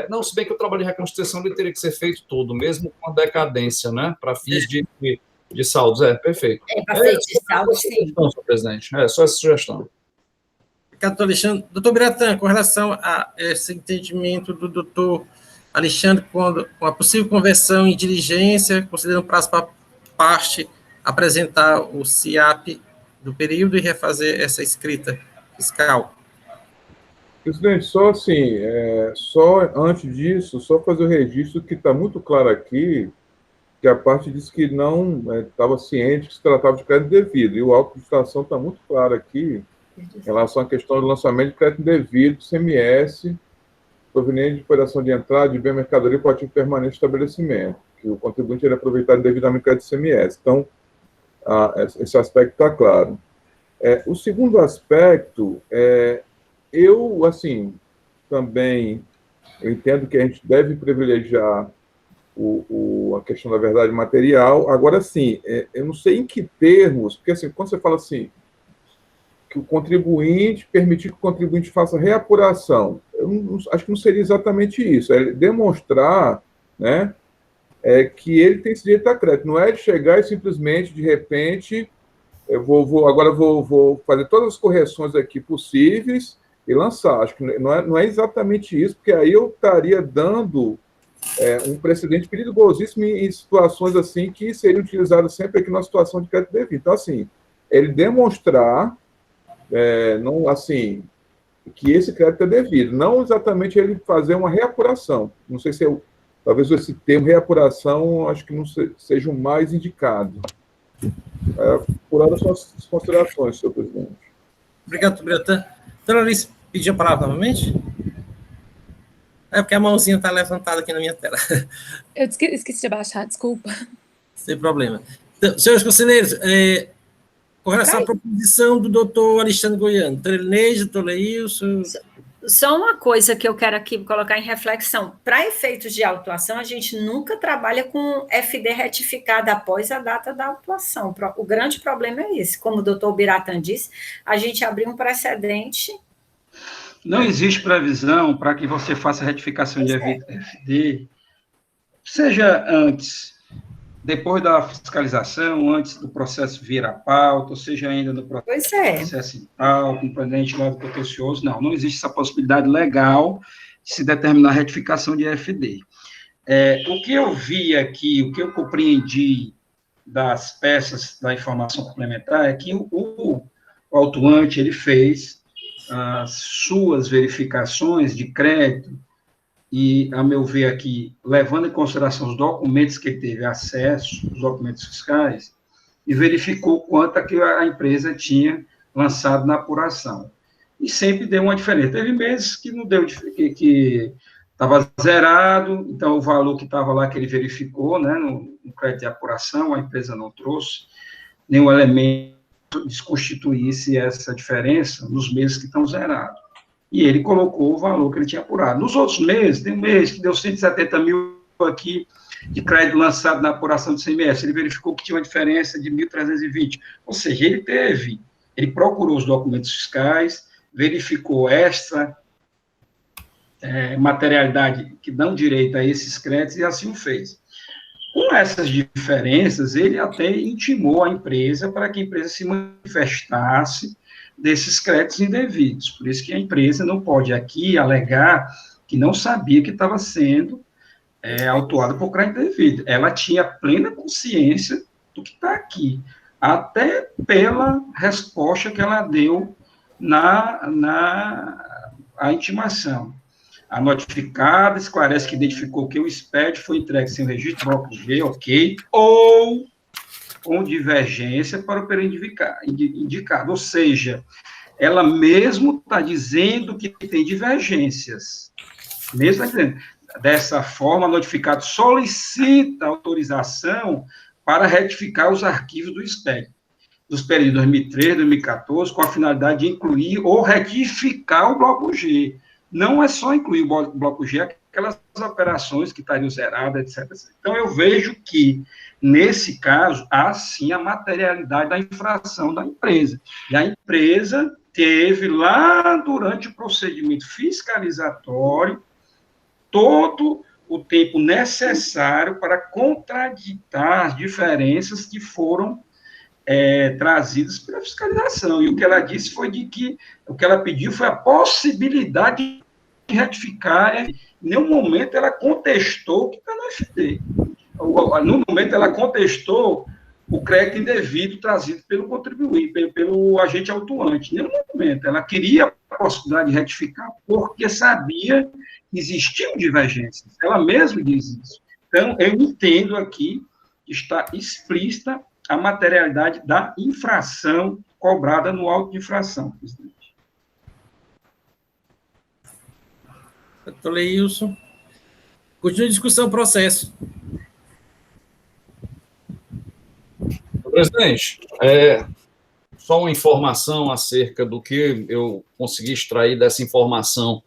Speaker 2: não, se bem que o trabalho de reconstituição ele teria que ser feito todo, mesmo com a decadência, né? Para fins de saldos. Perfeito.
Speaker 6: Para fins de saldos, sim.
Speaker 2: Senhor presidente. Só essa sugestão.
Speaker 1: Doutor Alexandre. Doutor Biratã, com relação a esse entendimento do doutor Alexandre, com a possível conversão em diligência, considerando prazo para parte apresentar o CIAP do período e refazer essa escrita fiscal.
Speaker 3: Presidente, só assim, só antes disso, só fazer o registro que está muito claro aqui, que a parte disse que não estava ciente que se tratava de crédito devido, e o auto de licitação está muito claro aqui, em relação à questão do lançamento de crédito devido, CMS, proveniente de operação de entrada de bem mercadoria para ativo permanente de estabelecimento, que o contribuinte ele aproveitar devidamente o crédito CMS. Então, esse aspecto está claro. O segundo aspecto eu, assim, também eu entendo que a gente deve privilegiar a questão da verdade material. Agora, sim, eu não sei em que termos, porque, assim, quando você fala assim, que o contribuinte, permitir que o contribuinte faça reapuração, acho que não seria exatamente isso, é demonstrar, né, que ele tem esse direito a crédito, não é de chegar e simplesmente, de repente, agora vou fazer todas as correções aqui possíveis e lançar. Acho que não é exatamente isso, porque aí eu estaria dando um precedente perigosíssimo em situações assim que seriam utilizadas sempre aqui na situação de crédito devido. Então, assim, ele demonstrar, não, assim, que esse crédito é devido, não exatamente ele fazer uma reapuração. Não sei se talvez esse termo reapuração, acho que não seja o mais indicado. Por hora, são as considerações, senhor presidente.
Speaker 1: Obrigado, Biratã. Doutora Alice, pediu a palavra novamente? Porque a mãozinha está levantada aqui na minha tela.
Speaker 4: Eu esqueci de abaixar, desculpa.
Speaker 1: Sem problema. Então, senhores conselheiros, com relação à proposição do doutor Alexandre Goiânia, doutor Elineide, doutor Leilson...
Speaker 6: Só uma coisa que eu quero aqui colocar em reflexão. Para efeitos de autuação, a gente nunca trabalha com FD retificada após a data da autuação. O grande problema é esse. Como o doutor Biratã disse, a gente abriu um precedente.
Speaker 5: Não existe previsão para que você faça retificação de FD, seja antes, depois da fiscalização, antes do processo vir à pauta, ou seja, ainda no processo em pauta, um pendente leve contencioso. Não existe essa possibilidade legal de se determinar a retificação de FD. O que eu vi aqui, o que eu compreendi das peças da informação complementar é que o autuante ele fez as suas verificações de crédito e, a meu ver aqui, levando em consideração os documentos que ele teve acesso, os documentos fiscais, e verificou quanto que a empresa tinha lançado na apuração. E sempre deu uma diferença. Teve meses que não deu, que estava zerado, então o valor que estava lá que ele verificou, né, no crédito de apuração, a empresa não trouxe nenhum elemento que desconstituísse essa diferença nos meses que estão zerados. E ele colocou o valor que ele tinha apurado. Nos outros meses, tem um mês que deu 170 mil aqui de crédito lançado na apuração do CMS, ele verificou que tinha uma diferença de 1.320. Ou seja, ele procurou os documentos fiscais, verificou esta materialidade que dão direito a esses créditos e assim o fez. Com essas diferenças, ele até intimou a empresa para que a empresa se manifestasse desses créditos indevidos. Por isso que a empresa não pode aqui alegar que não sabia que estava sendo autuada por crédito indevido. Ela tinha plena consciência do que está aqui, até pela resposta que ela deu na intimação. A notificada esclarece que identificou que o SPED foi entregue sem o registro bloco G, ok, ou com divergência para o período indicado. Ou seja, ela mesmo está dizendo que tem divergências. Mesmo dizendo. Dessa forma, a notificado solicita autorização para retificar os arquivos do SPED, dos períodos 2013, 2014, com a finalidade de incluir ou retificar o bloco G. Não é só incluir o bloco G, aquelas operações que estariam zeradas, etc. Então, eu vejo que, nesse caso, há sim a materialidade da infração da empresa. E a empresa teve lá, durante o procedimento fiscalizatório, todo o tempo necessário para contraditar as diferenças que foram trazidas pela fiscalização. E o que ela disse foi de que o que ela pediu foi a possibilidade de retificar. Em nenhum momento ela contestou o que está no FD. No momento ela contestou o crédito indevido trazido pelo contribuinte, pelo agente autuante. Em nenhum momento. Ela queria a possibilidade de retificar porque sabia que existiam divergências. Ela mesma diz isso. Então, eu entendo aqui que está explícita a materialidade da infração cobrada no auto de infração, presidente.
Speaker 1: Doutor Leilson. Continua a discussão, processo.
Speaker 2: Presidente, só uma informação acerca do que eu consegui extrair dessa informação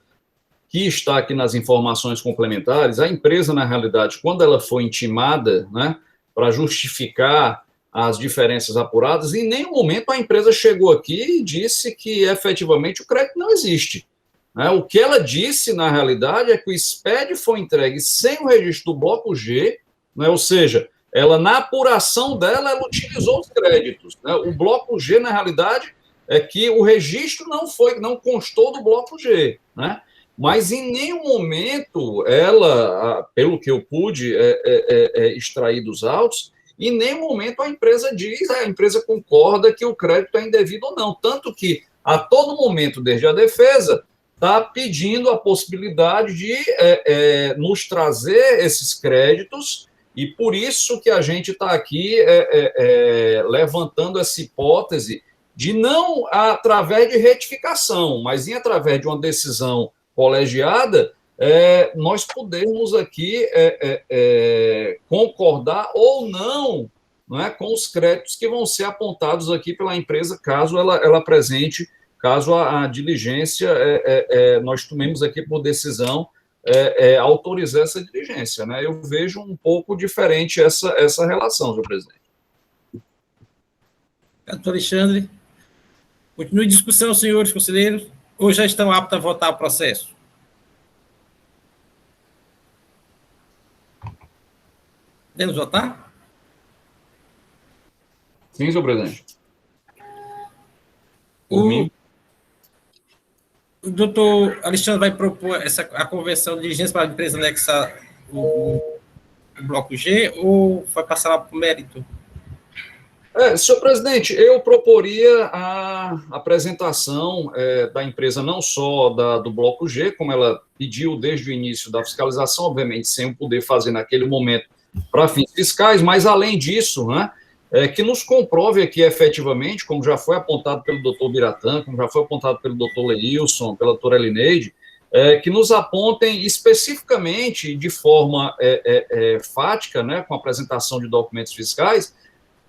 Speaker 2: que está aqui nas informações complementares. A empresa, na realidade, quando ela foi intimada, né, para justificar as diferenças apuradas, em nenhum momento a empresa chegou aqui e disse que, efetivamente, o crédito não existe. Né? O que ela disse, na realidade, é que o SPED foi entregue sem o registro do bloco G, né, ou seja, ela, na apuração dela, ela utilizou os créditos. Né? O bloco G, na realidade, é que o registro não constou do bloco G, né? Mas em nenhum momento ela, pelo que eu pude extrair dos autos, em nenhum momento a empresa concorda que o crédito é indevido ou não. Tanto que, a todo momento, desde a defesa, está pedindo a possibilidade de nos trazer esses créditos, e por isso que a gente está aqui levantando essa hipótese de não através de retificação, mas através de uma decisão colegiada, nós podemos aqui concordar ou não, com os créditos que vão ser apontados aqui pela empresa, caso ela apresente, caso a diligência, nós tomemos aqui por decisão autorizar essa diligência. Né? Eu vejo um pouco diferente essa relação, senhor presidente.
Speaker 1: Doutor Alexandre, continue a discussão, senhores conselheiros, ou já estão aptos a votar o processo? Podemos votar?
Speaker 2: Sim, senhor presidente.
Speaker 1: O doutor Alexandre vai propor a conversão de diligência para a empresa anexar o bloco G, ou vai passar lá para o mérito?
Speaker 2: Senhor presidente, eu proporia a apresentação da empresa, não só do Bloco G, como ela pediu desde o início da fiscalização, obviamente, sem poder fazer naquele momento para fins fiscais, mas, além disso, né, que nos comprove aqui efetivamente, como já foi apontado pelo doutor Biratã, como já foi apontado pelo doutor Leilson, pela doutora Elineide, que nos apontem especificamente, de forma fática, né, com a apresentação de documentos fiscais,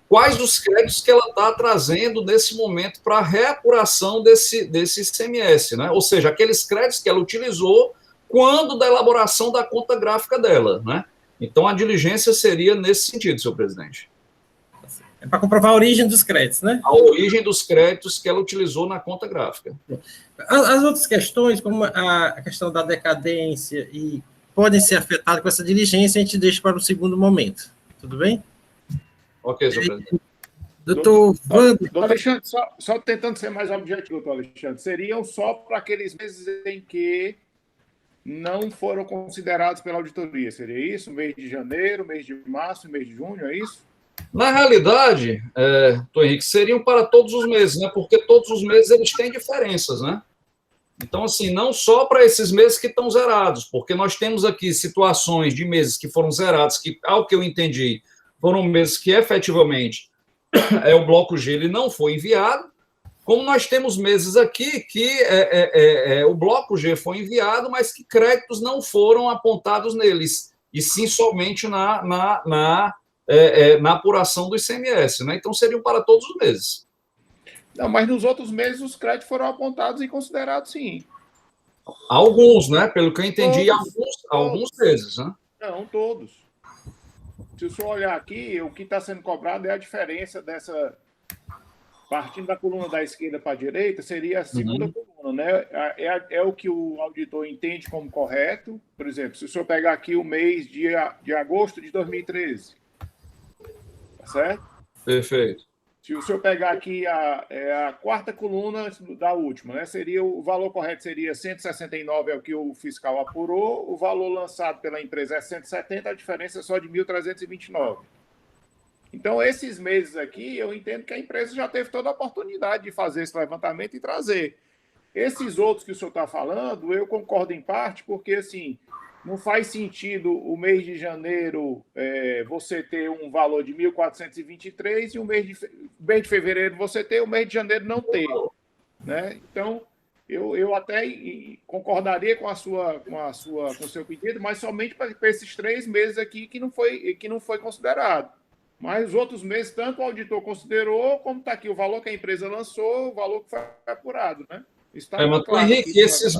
Speaker 2: quais os créditos que ela está trazendo nesse momento para a reapuração desse ICMS, né? Ou seja, aqueles créditos que ela utilizou quando da elaboração da conta gráfica dela, né? Então, a diligência seria nesse sentido, senhor presidente.
Speaker 1: É para comprovar a origem dos créditos, né?
Speaker 2: A origem dos créditos que ela utilizou na conta gráfica.
Speaker 1: As outras questões, como a questão da decadência, e podem ser afetadas com essa diligência, a gente deixa para o segundo momento. Tudo bem?
Speaker 2: Ok, senhor presidente.
Speaker 1: Doutor Wander.
Speaker 8: Doutor Alexandre, só tentando ser mais objetivo, doutor Alexandre, seriam só para aqueles meses em que não foram considerados pela auditoria, seria isso? Mês de janeiro, mês de março, mês de junho, é isso?
Speaker 2: Na realidade, doutor Henrique, seriam para todos os meses, né? Porque todos os meses eles têm diferenças, né? Então, assim, não só para esses meses que estão zerados, porque nós temos aqui situações de meses que foram zerados, que, ao que eu entendi, foram meses que efetivamente o Bloco G ele não foi enviado, como nós temos meses aqui que o Bloco G foi enviado, mas que créditos não foram apontados neles, e sim somente na apuração do ICMS, né? Então, seriam para todos os meses.
Speaker 8: Não, mas nos outros meses os créditos foram apontados e considerados, sim.
Speaker 2: Alguns, né? Pelo que eu entendi,
Speaker 8: Todos.
Speaker 2: alguns meses, né?
Speaker 8: Não, todos. Se o senhor olhar aqui, o que está sendo cobrado é a diferença dessa... Partindo da coluna da esquerda para a direita, seria a segunda coluna, né? É o que o auditor entende como correto. Por exemplo, se o senhor pegar aqui o mês de agosto de 2013, tá certo?
Speaker 2: Perfeito.
Speaker 8: Se o senhor pegar aqui a quarta coluna da última, né? O valor correto seria 169, é o que o fiscal apurou, o valor lançado pela empresa é 170, a diferença é só de 1.329. Então, esses meses aqui, eu entendo que a empresa já teve toda a oportunidade de fazer esse levantamento e trazer. Esses outros que o senhor está falando, eu concordo em parte, porque, assim, não faz sentido o mês de janeiro você ter um valor de 1.423 e o mês de fevereiro você ter, o mês de janeiro não ter, né? Então, eu até concordaria com o seu pedido, mas somente para esses 3 meses aqui que não foi considerado. Mas os outros meses, tanto o auditor considerou, como está aqui o valor que a empresa lançou, o valor que foi apurado, né?
Speaker 2: Mas, Henrique, esses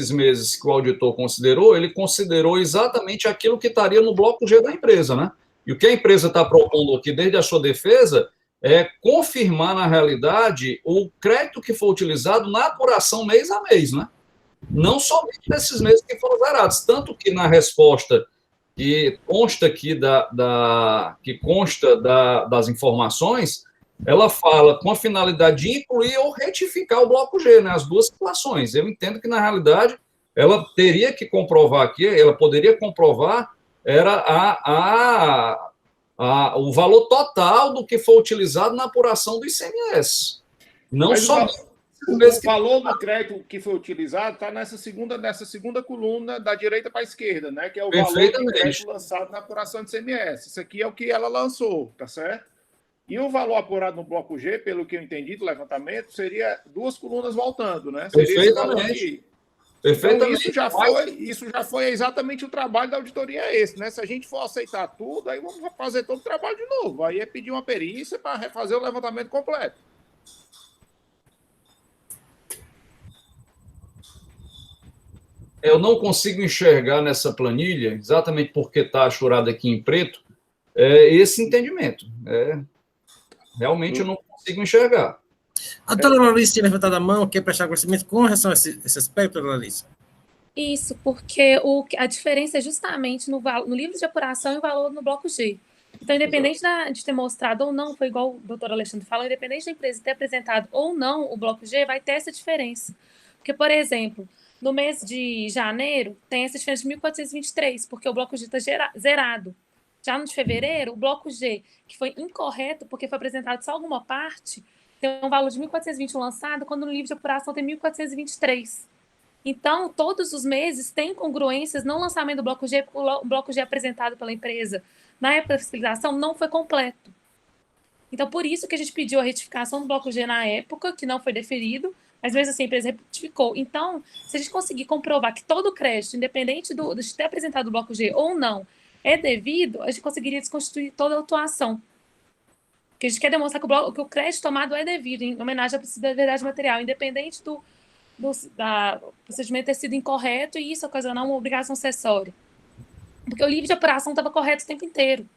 Speaker 2: meses que o auditor considerou, ele considerou exatamente aquilo que estaria no bloco G da empresa, né? E o que a empresa está propondo aqui, desde a sua defesa, é confirmar, na realidade, o crédito que foi utilizado na apuração mês a mês, né? Não somente nesses meses que foram zerados. Tanto que na resposta que consta aqui das informações, ela fala com a finalidade de incluir ou retificar o bloco G, né? As duas situações. Eu entendo que, na realidade, ela teria que comprovar aqui, ela poderia comprovar, era o valor total do que foi utilizado na apuração do ICMS. Não só
Speaker 8: o valor do crédito que foi utilizado está nessa segunda coluna da direita para a esquerda, né? Que é o valor do crédito lançado na apuração do ICMS. Isso aqui é o que ela lançou, tá certo? E o valor apurado no bloco G, pelo que eu entendi do levantamento, seria 2 colunas voltando, né? Seria esse valor aqui. Perfeitamente. Então, isso já foi exatamente o trabalho da auditoria esse, né? Se a gente for aceitar tudo, aí vamos fazer todo o trabalho de novo. Aí é pedir uma perícia para refazer o levantamento completo.
Speaker 2: Eu não consigo enxergar nessa planilha, exatamente porque está achurado aqui em preto, esse entendimento. Realmente eu não consigo enxergar.
Speaker 1: A doutora Larissa tinha levantado a mão, quer prestar conhecimento com relação a esse aspecto, Larissa?
Speaker 4: Isso, porque a diferença é justamente no livro de apuração e o valor no bloco G. Então, independente de ter mostrado ou não, foi igual o doutor Alexandre falou, independente da empresa ter apresentado ou não o bloco G, vai ter essa diferença. Porque, por exemplo, no mês de janeiro, tem essa diferença de 1.423, porque o bloco G está zerado. Já no de fevereiro, o bloco G, que foi incorreto, porque foi apresentado só alguma parte, tem um valor de 1.421 lançado, quando no livro de apuração tem 1.423. Então, todos os meses tem congruências no lançamento do bloco G, porque o bloco G apresentado pela empresa na época da fiscalização não foi completo. Então, por isso que a gente pediu a retificação do bloco G na época, que não foi deferido, mas mesmo assim a empresa retificou. Então, se a gente conseguir comprovar que todo o crédito, independente de ter apresentado o bloco G ou não, é devido, a gente conseguiria desconstituir toda a autuação. Porque a gente quer demonstrar que o crédito tomado é devido, em homenagem ao princípio da verdade material, independente do procedimento ter sido incorreto e isso ocasionar uma obrigação acessória. Porque o livro de apuração estava correto o tempo inteiro.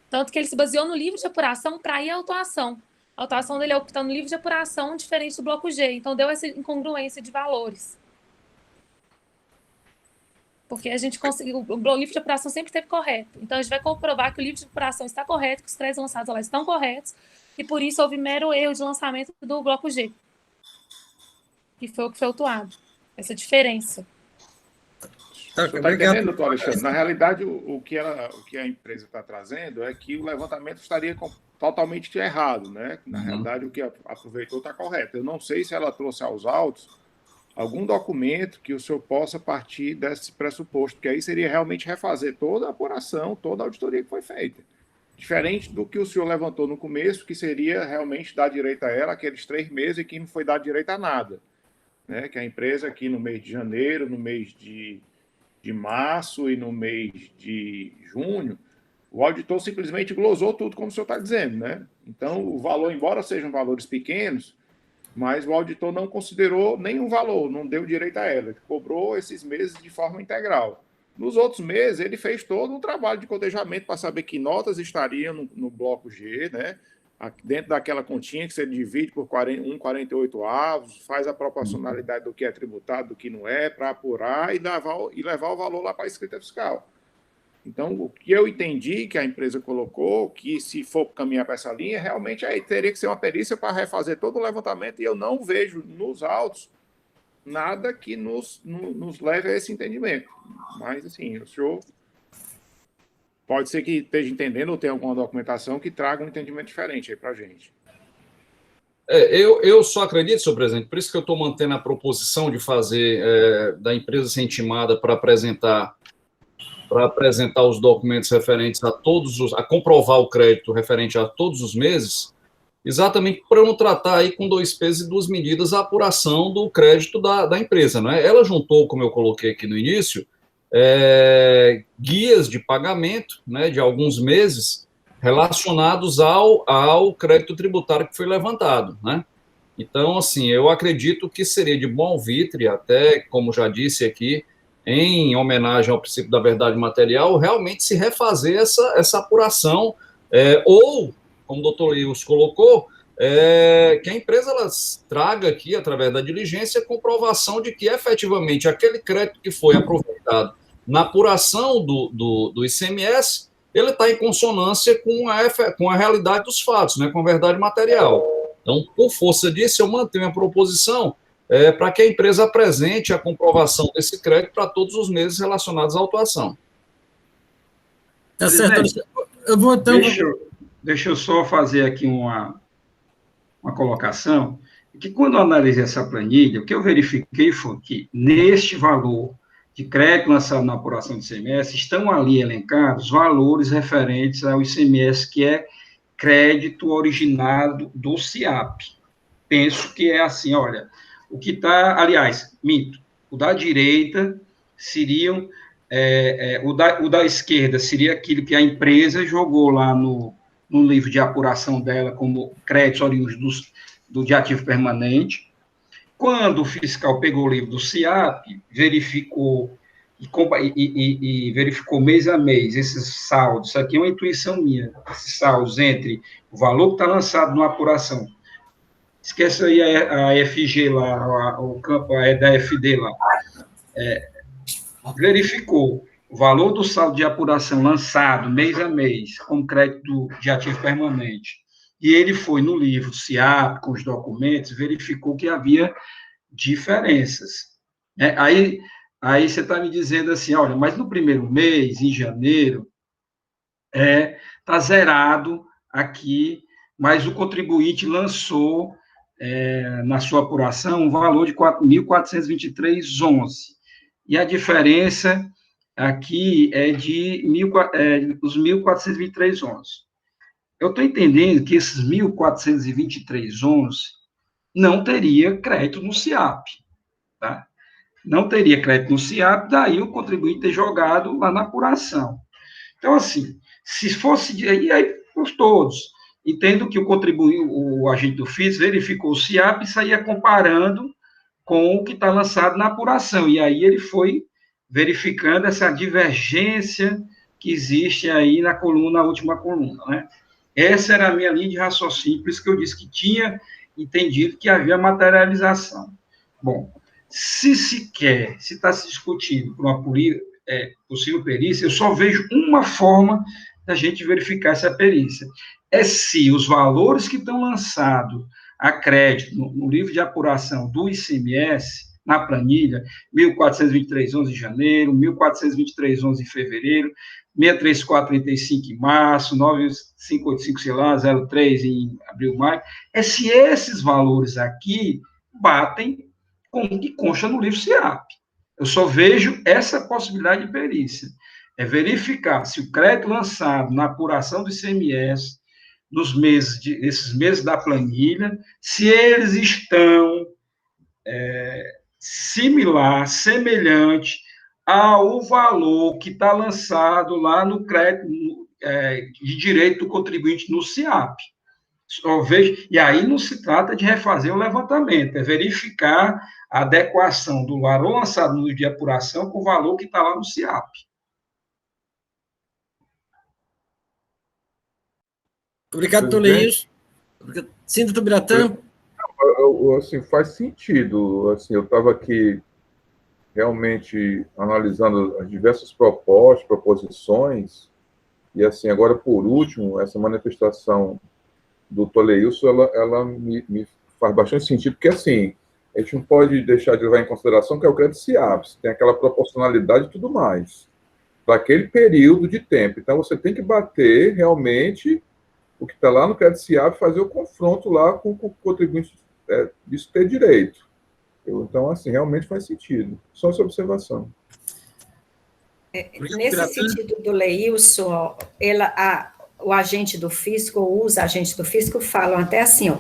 Speaker 4: Tanto que ele se baseou no livro de apuração para ir à autuação. A autuação dele é o que está no livro de apuração, diferente do bloco G. Então, deu essa incongruência de valores. Porque a gente conseguiu... O livro de apuração sempre esteve correto. Então, a gente vai comprovar que o livro de apuração está correto, que os créditos lançados lá estão corretos, e por isso houve mero erro de lançamento do bloco G. Que foi o que foi autuado. Essa diferença.
Speaker 8: Você está entendendo, doutor Alexandre? Na realidade, o que a empresa está trazendo é que o levantamento estaria totalmente errado, né? Na realidade, o que aproveitou está correto. Eu não sei se ela trouxe aos autos algum documento que o senhor possa partir desse pressuposto, que aí seria realmente refazer toda a apuração, toda a auditoria que foi feita. Diferente do que o senhor levantou no começo, que seria realmente dar direito a ela aqueles 3 meses e que não foi dado direito a nada. Né? Que a empresa aqui no mês de janeiro, no mês de março e no mês de junho, o auditor simplesmente glosou tudo, como o senhor está dizendo, né? Então, o valor, embora sejam valores pequenos, mas o auditor não considerou nenhum valor, não deu direito a ela, ele cobrou esses meses de forma integral. Nos outros meses, ele fez todo um trabalho de cotejamento para saber que notas estariam no bloco G, né? Dentro daquela continha que você divide por 1,48 avos, faz a proporcionalidade do que é tributado, do que não é, para apurar e levar o valor lá para a escrita fiscal. Então, o que eu entendi que a empresa colocou, que se for caminhar para essa linha, realmente aí teria que ser uma perícia para refazer todo o levantamento, e eu não vejo nos autos nada que nos leve a esse entendimento. Mas, assim, o senhor... Pode ser que esteja entendendo ou tenha alguma documentação que traga um entendimento diferente aí para a gente.
Speaker 2: Eu só acredito, senhor presidente, por isso que eu estou mantendo a proposição de fazer da empresa ser intimada para apresentar os documentos referentes a comprovar o crédito referente a todos os meses, exatamente para não tratar aí com 2 pesos e 2 medidas a apuração do crédito da empresa, não é? Ela juntou, como eu coloquei aqui no início, guias de pagamento, né, de alguns meses relacionados ao crédito tributário que foi levantado, né? Então, assim, eu acredito que seria de bom alvitre, até, como já disse aqui, em homenagem ao princípio da verdade material, realmente se refazer essa apuração, ou, como o doutor Lewis colocou, que a empresa ela traga aqui, através da diligência, comprovação de que, efetivamente, aquele crédito que foi aproveitado na apuração do ICMS, ele está em consonância com a realidade dos fatos, né, com a verdade material. Então, por força disso, eu mantenho a proposição para que a empresa apresente a comprovação desse crédito para todos os meses relacionados à autuação.
Speaker 1: Tá certo. Eu vou, então...
Speaker 5: Deixa eu só fazer aqui uma colocação, que quando eu analisei essa planilha, o que eu verifiquei foi que, neste valor de crédito lançado na apuração do ICMS, estão ali elencados valores referentes ao ICMS, que é crédito originado do CIAP. Penso que é assim, olha, o que está, aliás, minto, o da direita seriam, o da esquerda seria aquilo que a empresa jogou lá no livro de apuração dela como créditos oriundos de ativo permanente. Quando o fiscal pegou o livro do CIAP, verificou e verificou mês a mês esses saldos, isso aqui é uma intuição minha, esses saldos entre o valor que está lançado na apuração, esquece aí a FG lá, o campo da FD lá, verificou o valor do saldo de apuração lançado mês a mês como crédito de ativo permanente, e ele foi no livro CIAP, com os documentos, verificou que havia diferenças. Aí você está me dizendo assim, olha, mas no primeiro mês, em janeiro, Está zerado aqui, mas o contribuinte lançou, na sua apuração, um valor de R$ 4.423,11. E a diferença aqui é de os 1.423,11. Eu estou entendendo que esses 1.423,11 não teria crédito no SIAP, tá? Não teria crédito no SIAP, daí o contribuinte ter jogado lá na apuração. Então, assim, se fosse... E aí, por todos, entendo que o agente do FIS verificou o SIAP e saía comparando com o que está lançado na apuração. E aí ele foi verificando essa divergência que existe aí na última coluna, né? Essa era a minha linha de raciocínio, por isso que eu disse que tinha entendido que havia materialização. Bom, se está se discutindo por uma possível perícia, eu só vejo uma forma da gente verificar essa perícia. É se os valores que estão lançados a crédito no livro de apuração do ICMS, na planilha, 1.423,11 em janeiro, 1.423,11 em fevereiro, 634,35 em março, 9585, sei lá, 03 em abril, maio, é se esses valores aqui batem com o que consta no livro SIAP. Eu só vejo essa possibilidade de perícia. É verificar se o crédito lançado na apuração do ICMS, nesses meses da planilha, se eles estão semelhante ao valor que está lançado lá no crédito de direito do contribuinte no SIAP. E aí não se trata de refazer o levantamento, é verificar a adequação do valor lançado no de apuração com o valor que está lá no SIAP.
Speaker 1: Obrigado, Toleils. Sim, doutor Biratã.
Speaker 3: Assim, faz sentido. Assim, eu estava aqui realmente analisando as diversas proposições, e assim, agora, por último, essa manifestação do Toleilson, ela me faz bastante sentido, porque assim, a gente não pode deixar de levar em consideração que é o crédito SIAP, tem aquela proporcionalidade e tudo mais, para aquele período de tempo. Então, você tem que bater realmente o que está lá no crédito SIAP, fazer o confronto lá com o contribuinte disso ter direito. Então, assim, realmente faz sentido. Só essa observação.
Speaker 6: Nesse sentido do Leilson, o agente do fisco, ou os agentes do fisco, falam até assim,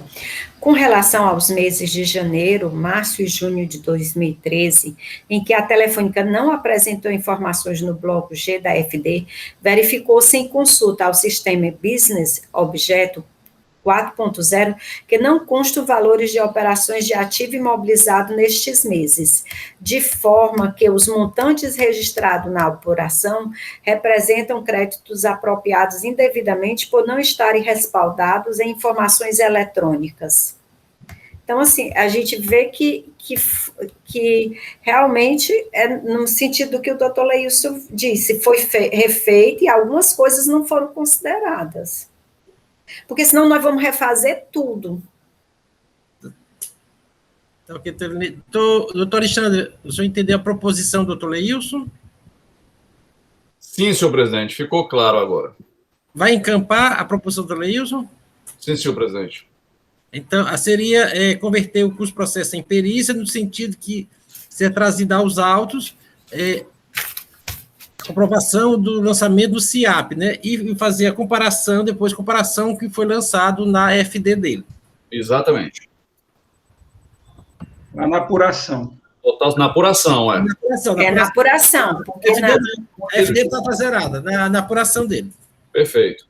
Speaker 6: com relação aos meses de janeiro, março e junho de 2013, em que a Telefônica não apresentou informações no bloco G da FD, verificou-se em consulta ao sistema Business Objeto 4.0, que não constam valores de operações de ativo imobilizado nestes meses, de forma que os montantes registrados na apuração representam créditos apropriados indevidamente por não estarem respaldados em informações eletrônicas. Então, assim, a gente vê que realmente é no sentido do que o doutor Leilson disse, foi refeito e algumas coisas não foram consideradas. Porque senão nós vamos refazer tudo.
Speaker 1: Ok, doutor Alexandre, o senhor entendeu a proposição do doutor Leilson?
Speaker 2: Sim, senhor presidente, ficou claro agora.
Speaker 1: Vai encampar a proposição do Leilson?
Speaker 2: Sim, senhor presidente.
Speaker 1: Então, seria converter o custo processo em perícia, no sentido que ser trazida aos autos comprovação do lançamento do SIAP, né? E fazer a comparação, depois comparação que foi lançado na FD dele.
Speaker 2: Exatamente.
Speaker 5: Na apuração.
Speaker 2: Na apuração,
Speaker 6: Na apuração. Porque
Speaker 1: a FD estava zerada, na apuração dele.
Speaker 2: Perfeito.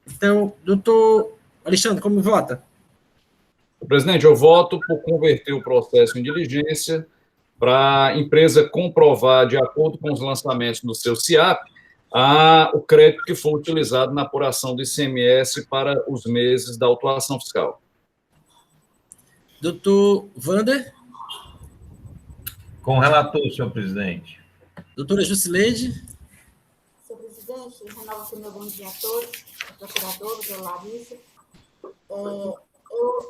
Speaker 1: Então, doutor Alexandre, como vota?
Speaker 2: Presidente, eu voto por converter o processo em diligência para a empresa comprovar, de acordo com os lançamentos do seu SIAP, o crédito que for utilizado na apuração do ICMS para os meses da autuação fiscal.
Speaker 1: Doutor Wander?
Speaker 7: Com o relator, senhor presidente.
Speaker 1: Doutora Jusileide?
Speaker 9: Senhor presidente, renovo meu bom dia a todos, procurador, doutor Larissa.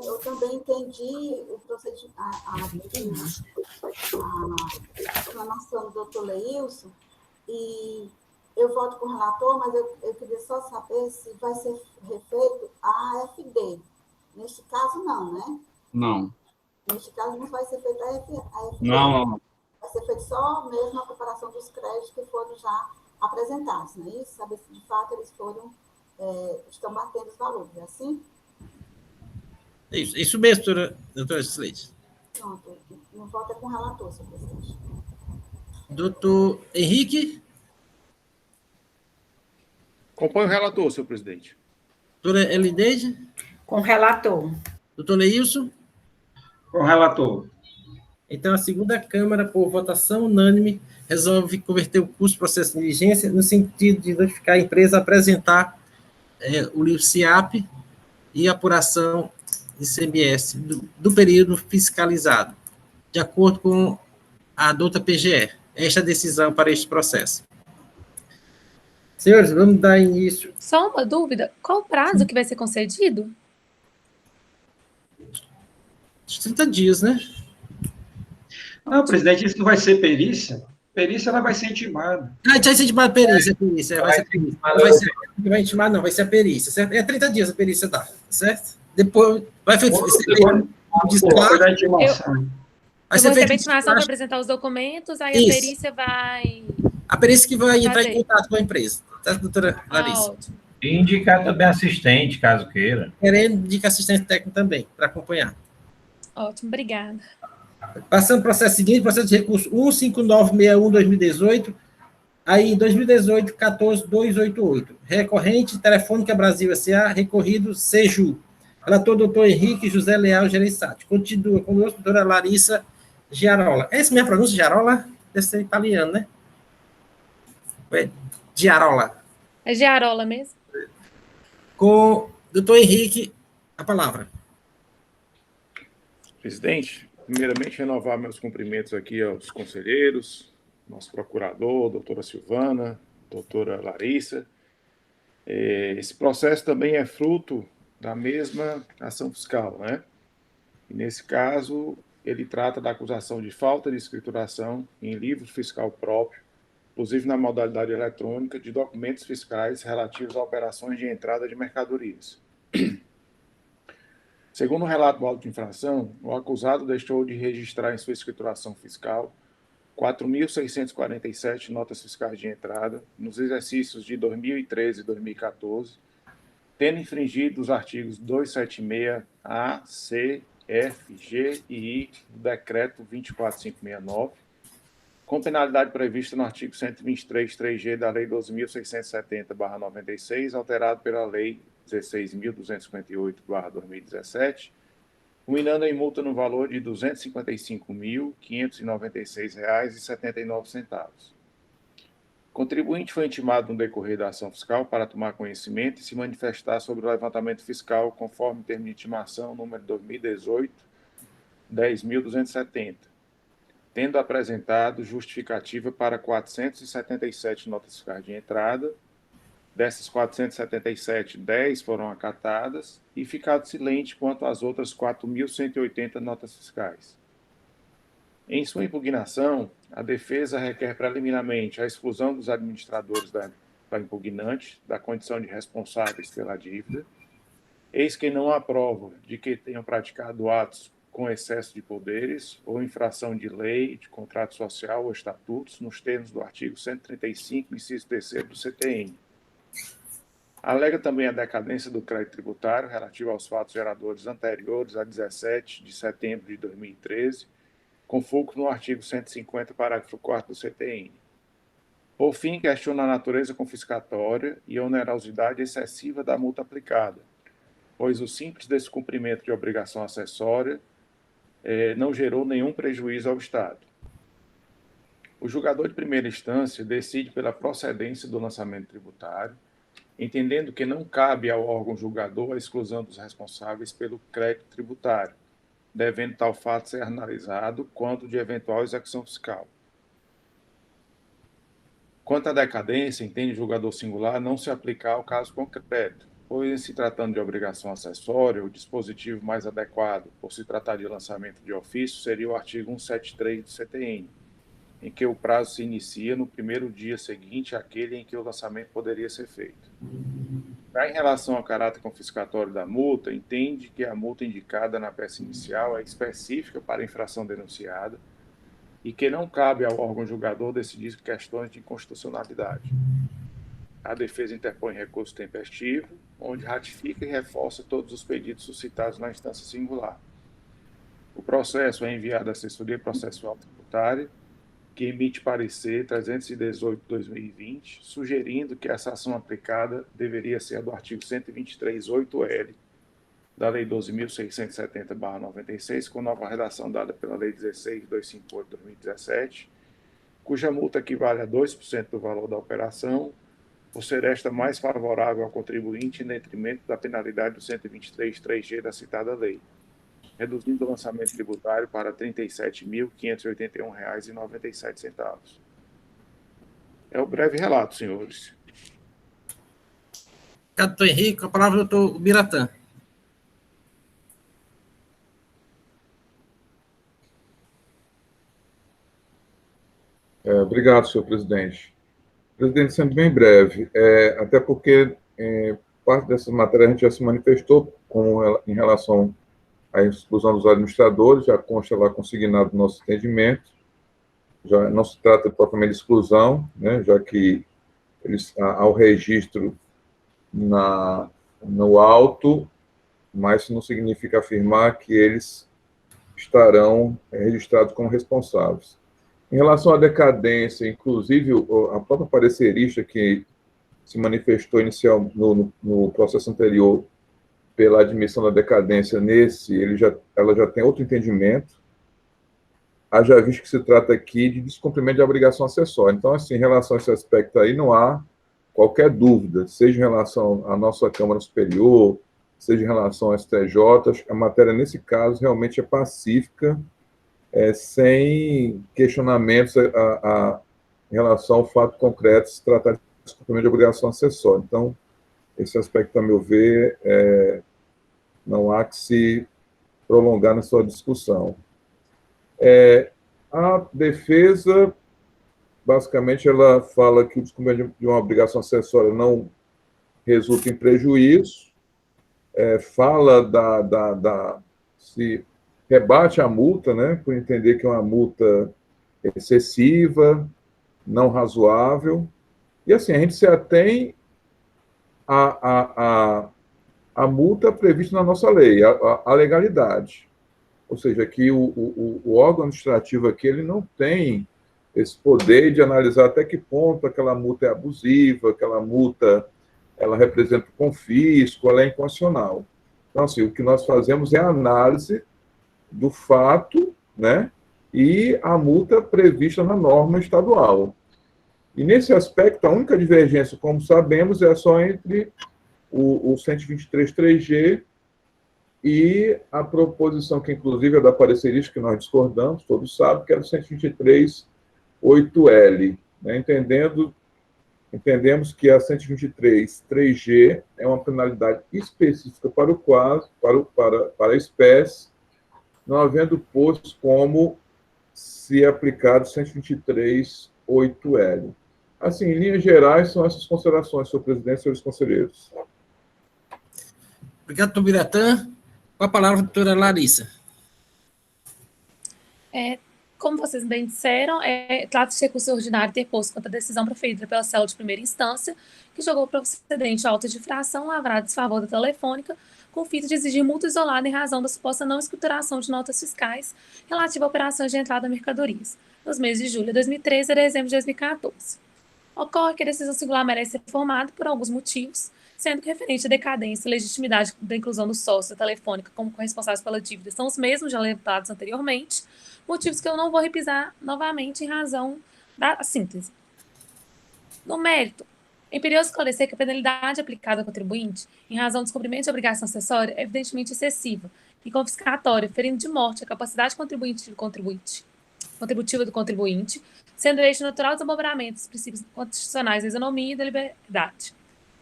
Speaker 9: Eu também entendi o procedimento, a reclamação do doutor Leilson, e eu voto com o relator, mas eu queria só saber se vai ser refeito a AFD. Neste caso, não, né?
Speaker 2: Não.
Speaker 9: Neste caso, não vai ser feita a AFD.
Speaker 2: Não.
Speaker 9: Vai ser feito só mesmo a preparação dos créditos que foram já apresentados, não é isso? Saber se, de fato, eles estão batendo os valores, é assim?
Speaker 1: Isso mesmo, doutora Cileide.
Speaker 9: Pronto. Não voto é com o relator, senhor presidente.
Speaker 1: Doutor Henrique?
Speaker 8: Acompanhe o relator, senhor presidente.
Speaker 1: Doutora Elineide?
Speaker 6: Com o relator.
Speaker 1: Doutor Leilson?
Speaker 5: Com o relator.
Speaker 1: Então, a segunda Câmara, por votação unânime, resolve converter o curso de processo de diligência no sentido de notificar a empresa a apresentar o livro CIAP e apuração de CMS do período fiscalizado, de acordo com a adota PGE. Esta é a decisão para este processo. Senhores, vamos dar início.
Speaker 4: Só uma dúvida, qual o prazo que vai ser concedido?
Speaker 1: 30 dias, né?
Speaker 5: Não, presidente, isso não vai ser perícia. Perícia, ela vai ser intimada.
Speaker 1: Ah, já intimado a perícia, vai ser perícia. Não vai intimar, não, vai ser a perícia, certo? É 30 dias a perícia dá, certo? Depois vai ser feito
Speaker 5: Depois da intimação.
Speaker 4: Eu vou receber a intimação para apresentar os documentos, aí
Speaker 1: Isso.
Speaker 4: a perícia vai...
Speaker 1: A perícia que vai entrar
Speaker 4: Fazer.
Speaker 1: em contato com a empresa, tá, doutora Larissa?
Speaker 4: Ótimo.
Speaker 7: E indicar também assistente, caso queira.
Speaker 1: Querendo indicar assistência técnica também, para acompanhar.
Speaker 4: Ótimo, obrigada.
Speaker 1: Passando para o processo seguinte, processo de recurso 15961-2018, aí 2018, 14288. Recorrente, Telefônica Brasil S.A., recorrido Seju. Relator, doutor Henrique José Leal Gereissati. Continua conosco, doutora Larissa Giarola. Essa é a minha pronúncia, Giarola? Deve ser italiano, né? Giarola.
Speaker 4: É Giarola mesmo?
Speaker 1: Com o doutor Henrique, a palavra.
Speaker 8: Presidente, primeiramente, renovar meus cumprimentos aqui aos conselheiros, nosso procurador, doutora Silvana, doutora Larissa. Esse processo também é fruto da mesma ação fiscal, né? E, nesse caso, ele trata da acusação de falta de escrituração em livro fiscal próprio, inclusive na modalidade eletrônica, de documentos fiscais relativos a operações de entrada de mercadorias. Segundo o relato do auto de infração, o acusado deixou de registrar em sua escrituração fiscal 4.647 notas fiscais de entrada nos exercícios de 2013 e 2014, tendo infringido os artigos 276-A, C, F, G e I do Decreto 24569, com penalidade prevista no artigo 123.3G da Lei 12.670/96, alterado pela Lei 16.258/2017, culminando em multa no valor de R$ 255.596,79. O contribuinte foi intimado no decorrer da ação fiscal para tomar conhecimento e se manifestar sobre o levantamento fiscal conforme termo de intimação número 2018-10.270, tendo apresentado justificativa para 477 notas fiscais de entrada. Dessas 477, 10 foram acatadas e ficado silente quanto às outras 4.180 notas fiscais. Em sua impugnação, a defesa requer preliminarmente a exclusão dos administradores da impugnante da condição de responsáveis pela dívida, eis que não há prova de que tenham praticado atos com excesso de poderes ou infração de lei, de contrato social ou estatutos, nos termos do artigo 135, inciso 3º do CTN. Alega também a decadência do crédito tributário relativo aos fatos geradores anteriores a 17 de setembro de 2013, com fulcro no artigo 150, parágrafo 4º do CTN. Por fim, questiona a natureza confiscatória e a onerosidade excessiva da multa aplicada, pois o simples descumprimento de obrigação acessória não gerou nenhum prejuízo ao Estado. O julgador de primeira instância decide pela procedência do lançamento tributário, entendendo que não cabe ao órgão julgador a exclusão dos responsáveis pelo crédito tributário, devendo tal fato ser analisado quanto de eventual execução fiscal. Quanto à decadência, entende o julgador singular não se aplicar ao caso concreto, pois, em se tratando de obrigação acessória, o dispositivo mais adequado, por se tratar de lançamento de ofício, seria o artigo 173 do CTN, em que o prazo se inicia no primeiro dia seguinte àquele em que o lançamento poderia ser feito. Já em relação ao caráter confiscatório da multa, entende que a multa indicada na peça inicial é específica para a infração denunciada e que não cabe ao órgão julgador decidir questões de inconstitucionalidade. A defesa interpõe recurso tempestivo, onde ratifica e reforça todos os pedidos suscitados na instância singular. O processo é enviado à Assessoria Processual Tributária, que emite parecer 318/2020, sugerindo que essa ação aplicada deveria ser a do artigo 123.8L da Lei 12.670/96, com nova redação dada pela Lei 16.258/2017, cuja multa equivale a 2% do valor da operação, por ser esta mais favorável ao contribuinte em detrimento da penalidade do 123.3G da citada lei, reduzindo o lançamento tributário para R$ 37.581,97. É o breve relato, senhores.
Speaker 1: Obrigado, doutor Henrique. Com a palavra, doutor Biratã.
Speaker 3: Obrigado, senhor presidente. Presidente, sendo bem breve, até porque parte dessas matérias a gente já se manifestou em relação à exclusão dos administradores, já consta lá consignado no nosso entendimento, já não se trata propriamente de exclusão, né, já que há o registro no auto, mas isso não significa afirmar que eles estarão registrados como responsáveis. Em relação à decadência, inclusive, a própria parecerista que se manifestou no processo anterior pela admissão da decadência ela já tem outro entendimento, haja visto que se trata aqui de descumprimento de obrigação acessória. Então, assim, em relação a esse aspecto aí, não há qualquer dúvida, seja em relação à nossa Câmara Superior, seja em relação ao STJ, a matéria, nesse caso, realmente é pacífica, sem questionamentos em relação ao fato concreto se tratar de descumprimento de obrigação acessória. Então, esse aspecto, a meu ver, não há que se prolongar na sua discussão. A defesa, basicamente, ela fala que o descumprimento de uma obrigação acessória não resulta em prejuízo, fala se rebate a multa, né, por entender que é uma multa excessiva, não razoável, e assim, a gente se atém à multa prevista na nossa lei, a legalidade. Ou seja, que o órgão administrativo aqui, ele não tem esse poder de analisar até que ponto aquela multa é abusiva, aquela multa ela representa confisco, ela é inconstitucional. Então, assim, o que nós fazemos é a análise do fato, né, e a multa prevista na norma estadual. E, nesse aspecto, a única divergência, como sabemos, é só entre o 123.3G e a proposição, que inclusive é da parecerista, que nós discordamos, todos sabem, que é o 123.8L. Né? Entendemos que a 123.3G é uma penalidade específica para o caso, para a espécie, não havendo posto como se aplicado 123.8L. Assim, em linhas gerais, são essas considerações, senhor presidente e senhores conselheiros.
Speaker 1: Obrigado, doutor Biratã. Com a palavra, doutora Larissa.
Speaker 4: Como vocês bem disseram, trata-se de recurso ordinário interposto contra a decisão proferida pela célula de primeira instância, que jogou procedente auto de infração lavrado em desfavor da Telefônica, com o fito de exigir multa isolada em razão da suposta não escrituração de notas fiscais relativa a operações de entrada de mercadorias, nos meses de julho de 2013 a dezembro de 2014. Ocorre que a decisão singular merece ser reformada por alguns motivos, sendo que referente à decadência e legitimidade da inclusão dos sócios da Telefônica como corresponsáveis pela dívida são os mesmos já levantados anteriormente, motivos que eu não vou repisar novamente em razão da síntese. No mérito, é imperioso esclarecer que a penalidade aplicada ao contribuinte, em razão do descumprimento de obrigação acessória, é evidentemente excessiva e confiscatória, ferindo de morte a capacidade contributiva do contribuinte, sendo este natural desdobramento dos princípios constitucionais da isonomia e da liberdade.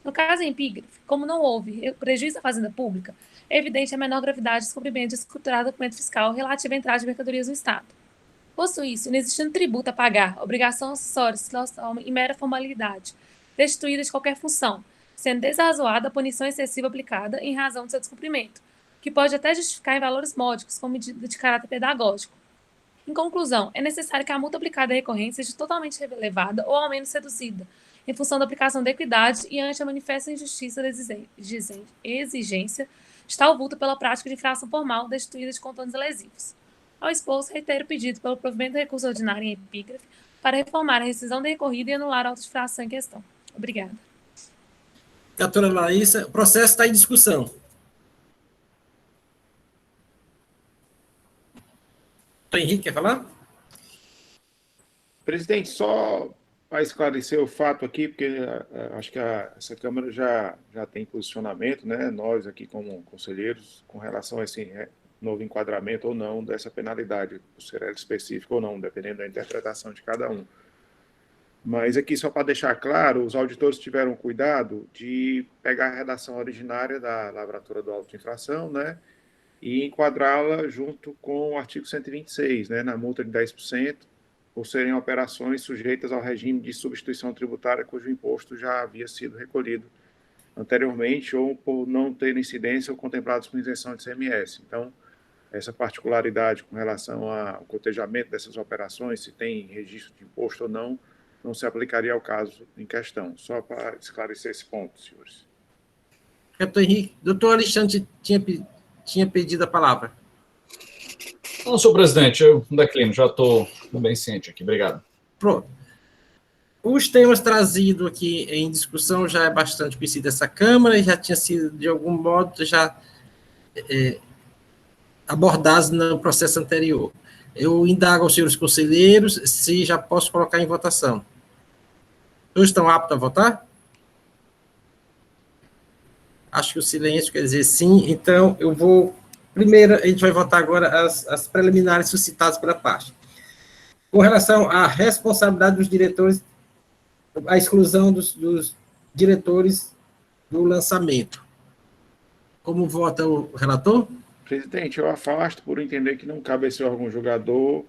Speaker 4: No caso em epígrafe, como não houve prejuízo à fazenda pública, é evidente a menor gravidade do descumprimento de escriturado documento fiscal relativo à entrada de mercadorias no Estado. Posto isso, inexistindo tributo a pagar, obrigação acessória se transforma em mera formalidade, destituída de qualquer função, sendo desrazoada a punição excessiva aplicada em razão do seu descumprimento, que pode até justificar em valores módicos como medida de caráter pedagógico. Em conclusão, é necessário que a multa aplicada à recorrência seja totalmente relevada ou ao menos reduzida, em função da aplicação da equidade e ante a manifesta injustiça da exigência de tal multa pela prática de infração formal destituída de contornos lesivos. Ao expor, reitero o pedido pelo provimento de recurso ordinário em epígrafe para reformar a rescisão da recorrida e anular a auto-infração em questão. Obrigada.
Speaker 1: Doutora Larissa, o processo está em discussão. Doutor Henrique, quer falar?
Speaker 8: Presidente, só para esclarecer o fato aqui, porque acho que essa Câmara já tem posicionamento, né? Nós aqui como conselheiros, com relação a esse novo enquadramento ou não dessa penalidade, se ela é específica ou não, dependendo da interpretação de cada um. Mas aqui, só para deixar claro, os auditores tiveram cuidado de pegar a redação originária da lavratura do auto de infração, né, e enquadrá-la junto com o artigo 126, né, na multa de 10%, por serem operações sujeitas ao regime de substituição tributária cujo imposto já havia sido recolhido anteriormente ou por não ter incidência ou contemplados com isenção de CMS. Então, essa particularidade com relação ao cotejamento dessas operações, se tem registro de imposto ou não se aplicaria ao caso em questão. Só para esclarecer esse ponto, senhores.
Speaker 1: Doutor Henrique, doutor Alexandre tinha pedido a palavra.
Speaker 2: Não, senhor presidente, eu declino, já estou bem ciente aqui. Obrigado.
Speaker 1: Pronto. Os temas trazidos aqui em discussão já é bastante conhecido dessa Câmara e já tinha sido, de algum modo, já abordados no processo anterior. Eu indago aos senhores conselheiros se já posso colocar em votação. Todos estão aptos a votar? Acho que o silêncio quer dizer sim. Então, eu vou... Primeiro, a gente vai votar agora as preliminares suscitadas pela parte. Com relação à responsabilidade dos diretores, a exclusão dos diretores do lançamento. Como vota o relator?
Speaker 8: Presidente, eu afasto por entender que não cabe a esse órgão julgador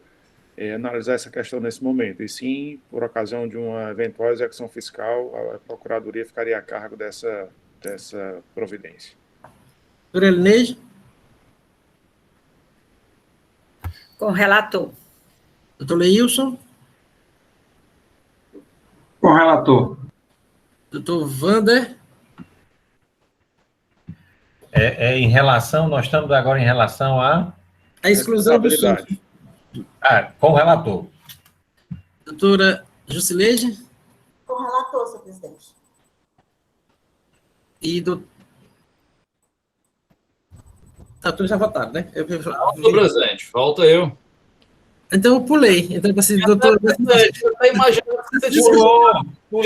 Speaker 8: analisar essa questão nesse momento, e sim, por ocasião de uma eventual execução fiscal, a Procuradoria ficaria a cargo dessa providência.
Speaker 1: Doutora Elineide?
Speaker 6: Com o relator.
Speaker 1: Doutor Leilson?
Speaker 5: Com o relator.
Speaker 1: Doutor Wander?
Speaker 7: Em relação, nós estamos agora em relação a
Speaker 1: exclusão do SUS.
Speaker 7: Com o relator.
Speaker 1: Doutora Jusileide?
Speaker 9: Com o relator, senhor presidente.
Speaker 1: E doutor... Todos já votaram, né?
Speaker 2: Senhor presidente, falta eu.
Speaker 1: Então, eu pulei. Então, assim, doutor...
Speaker 2: Eu estou imaginando que você pulou. Eu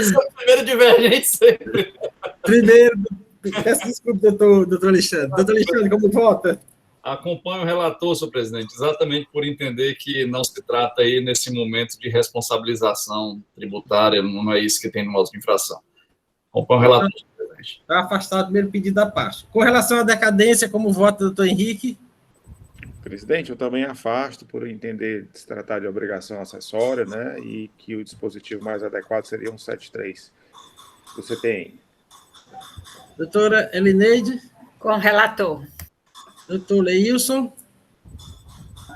Speaker 2: sou o primeiro divergente sempre.
Speaker 1: Primeiro, peço desculpa, doutor Alexandre. Doutor Alexandre, como vota?
Speaker 2: Acompanho o relator, senhor presidente, exatamente por entender que não se trata aí, nesse momento, de responsabilização tributária, não é isso que tem no modo de infração. Acompanho o relator, senhor presidente.
Speaker 1: Está afastado o primeiro pedido da parte. Com relação à decadência, como vota o doutor Henrique?
Speaker 8: Presidente, eu também afasto por entender se tratar de obrigação acessória, né, e que o dispositivo mais adequado seria um 73 do CTN.
Speaker 1: Doutora Elineide?
Speaker 6: Com o relator.
Speaker 1: Doutor Leilson?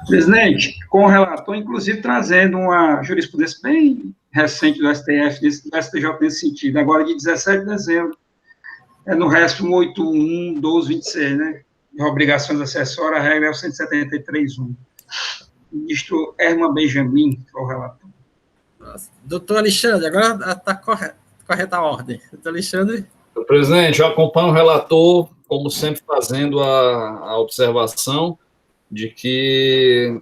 Speaker 5: Presidente, com o relator, inclusive trazendo uma jurisprudência bem recente do STF, do STJ nesse sentido, agora de 17 de dezembro, no resto 181/1226, né? De obrigações acessórias, a regra é o 173.1. Ministro Herman Benjamin, que é o relator.
Speaker 1: Nossa. Doutor Alexandre, agora está correta a ordem. Doutor Alexandre?
Speaker 2: Senhor presidente, eu acompanho o relator, como sempre, fazendo a observação de que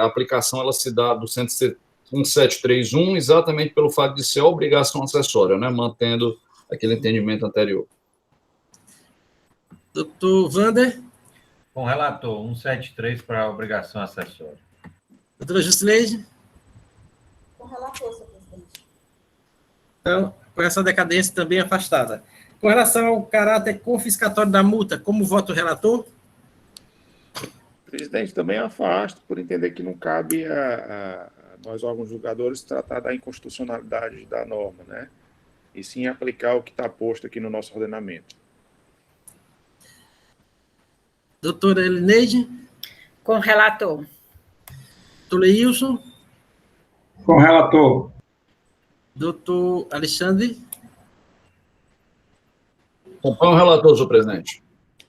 Speaker 2: a aplicação ela se dá do 173.1 exatamente pelo fato de ser obrigação acessória, né, mantendo aquele entendimento anterior.
Speaker 1: Doutor Wander?
Speaker 7: Com o relator, 173 para a obrigação acessória.
Speaker 1: Doutora Jusileide?
Speaker 9: Com o relator, senhor presidente.
Speaker 1: Então, com essa decadência também afastada. Com relação ao caráter confiscatório da multa, como vota o relator?
Speaker 8: Presidente, também afasto por entender que não cabe a nós, órgãos julgadores, tratar da inconstitucionalidade da norma, né? E sim aplicar o que está posto aqui no nosso ordenamento.
Speaker 1: Doutora Elineide?
Speaker 6: Com o relator.
Speaker 1: Doutor Leilson?
Speaker 5: Com o relator.
Speaker 1: Doutor Alexandre?
Speaker 2: Acompanho o relator, senhor presidente.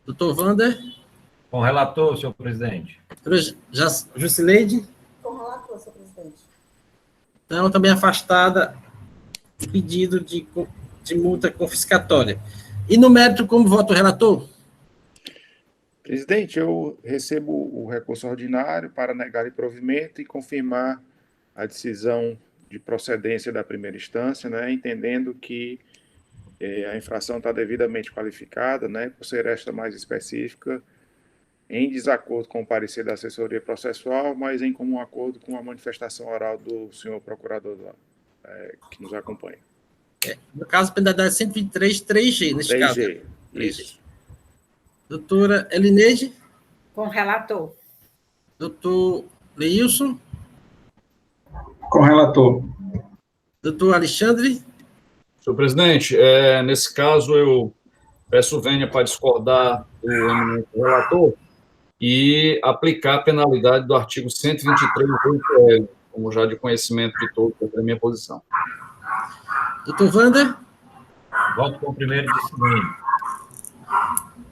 Speaker 1: Doutor Wander?
Speaker 7: Com o relator, senhor presidente.
Speaker 1: Doutora Jusileide?
Speaker 9: Com o relator, senhor presidente.
Speaker 1: Então, também afastada o pedido de multa confiscatória. E no mérito, como vota o relator?
Speaker 8: Presidente, eu recebo o recurso ordinário para negar improvimento e confirmar a decisão de procedência da primeira instância, né, entendendo que a infração está devidamente qualificada, né, por ser esta mais específica, em desacordo com o parecer da assessoria processual, mas em comum acordo com a manifestação oral do senhor procurador que nos acompanha.
Speaker 1: No caso, penalidade 123, 3G, neste caso.
Speaker 8: 3G, isso.
Speaker 1: Doutora Elineide?
Speaker 6: Com o relator.
Speaker 1: Doutor Leilson?
Speaker 5: Com o relator.
Speaker 1: Doutor Alexandre?
Speaker 2: Senhor presidente, nesse caso eu peço vênia para discordar do eminente relator e aplicar a penalidade do artigo 123 do IPL, como já de conhecimento de todos, da minha posição.
Speaker 1: Doutor Wander?
Speaker 7: Voto com o primeiro disciplina.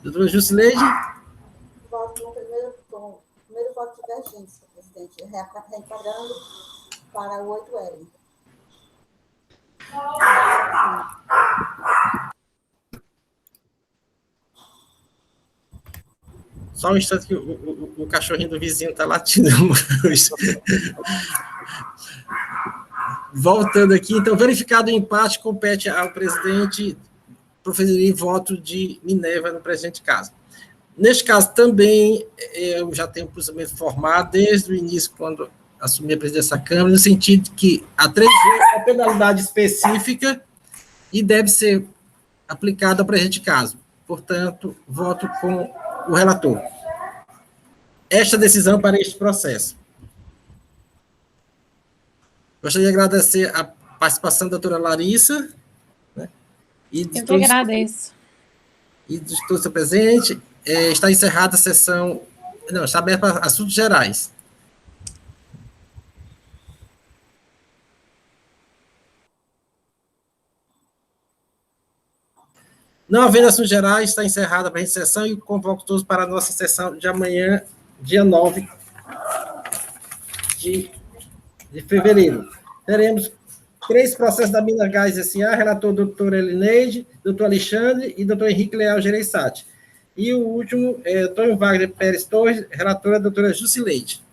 Speaker 1: Doutora Jusileide?
Speaker 9: Voto com o primeiro voto divergente, senhor presidente, reenquadrando para o 8L.
Speaker 1: Só um instante que o cachorrinho do vizinho está latindo. Voltando aqui, então, verificado o empate, compete ao presidente proferir voto de Minerva no presente caso. Neste caso, também, eu já tenho um posicionamento formado desde o início, quando assumi a presidência da Câmara, no sentido de que a 3G é a penalidade específica e deve ser aplicada ao presente caso. Portanto, voto com o relator. Esta decisão para este processo. Gostaria de agradecer a participação da doutora Larissa, né, e de
Speaker 4: Eu que agradeço.
Speaker 1: E de todos os presentes. Está encerrada a sessão. Não, está aberta para assuntos gerais. Não havendo assuntos gerais, está encerrada a presente sessão e convoco todos para a nossa sessão de amanhã, dia 9 de fevereiro. Teremos 3 processos da Minas Gás S.A., relator doutor Elineide, doutor Alexandre e doutor Henrique Leal Gereissati. E o último é Antônio Wagner Pérez Torres, relatora doutora Jusileide.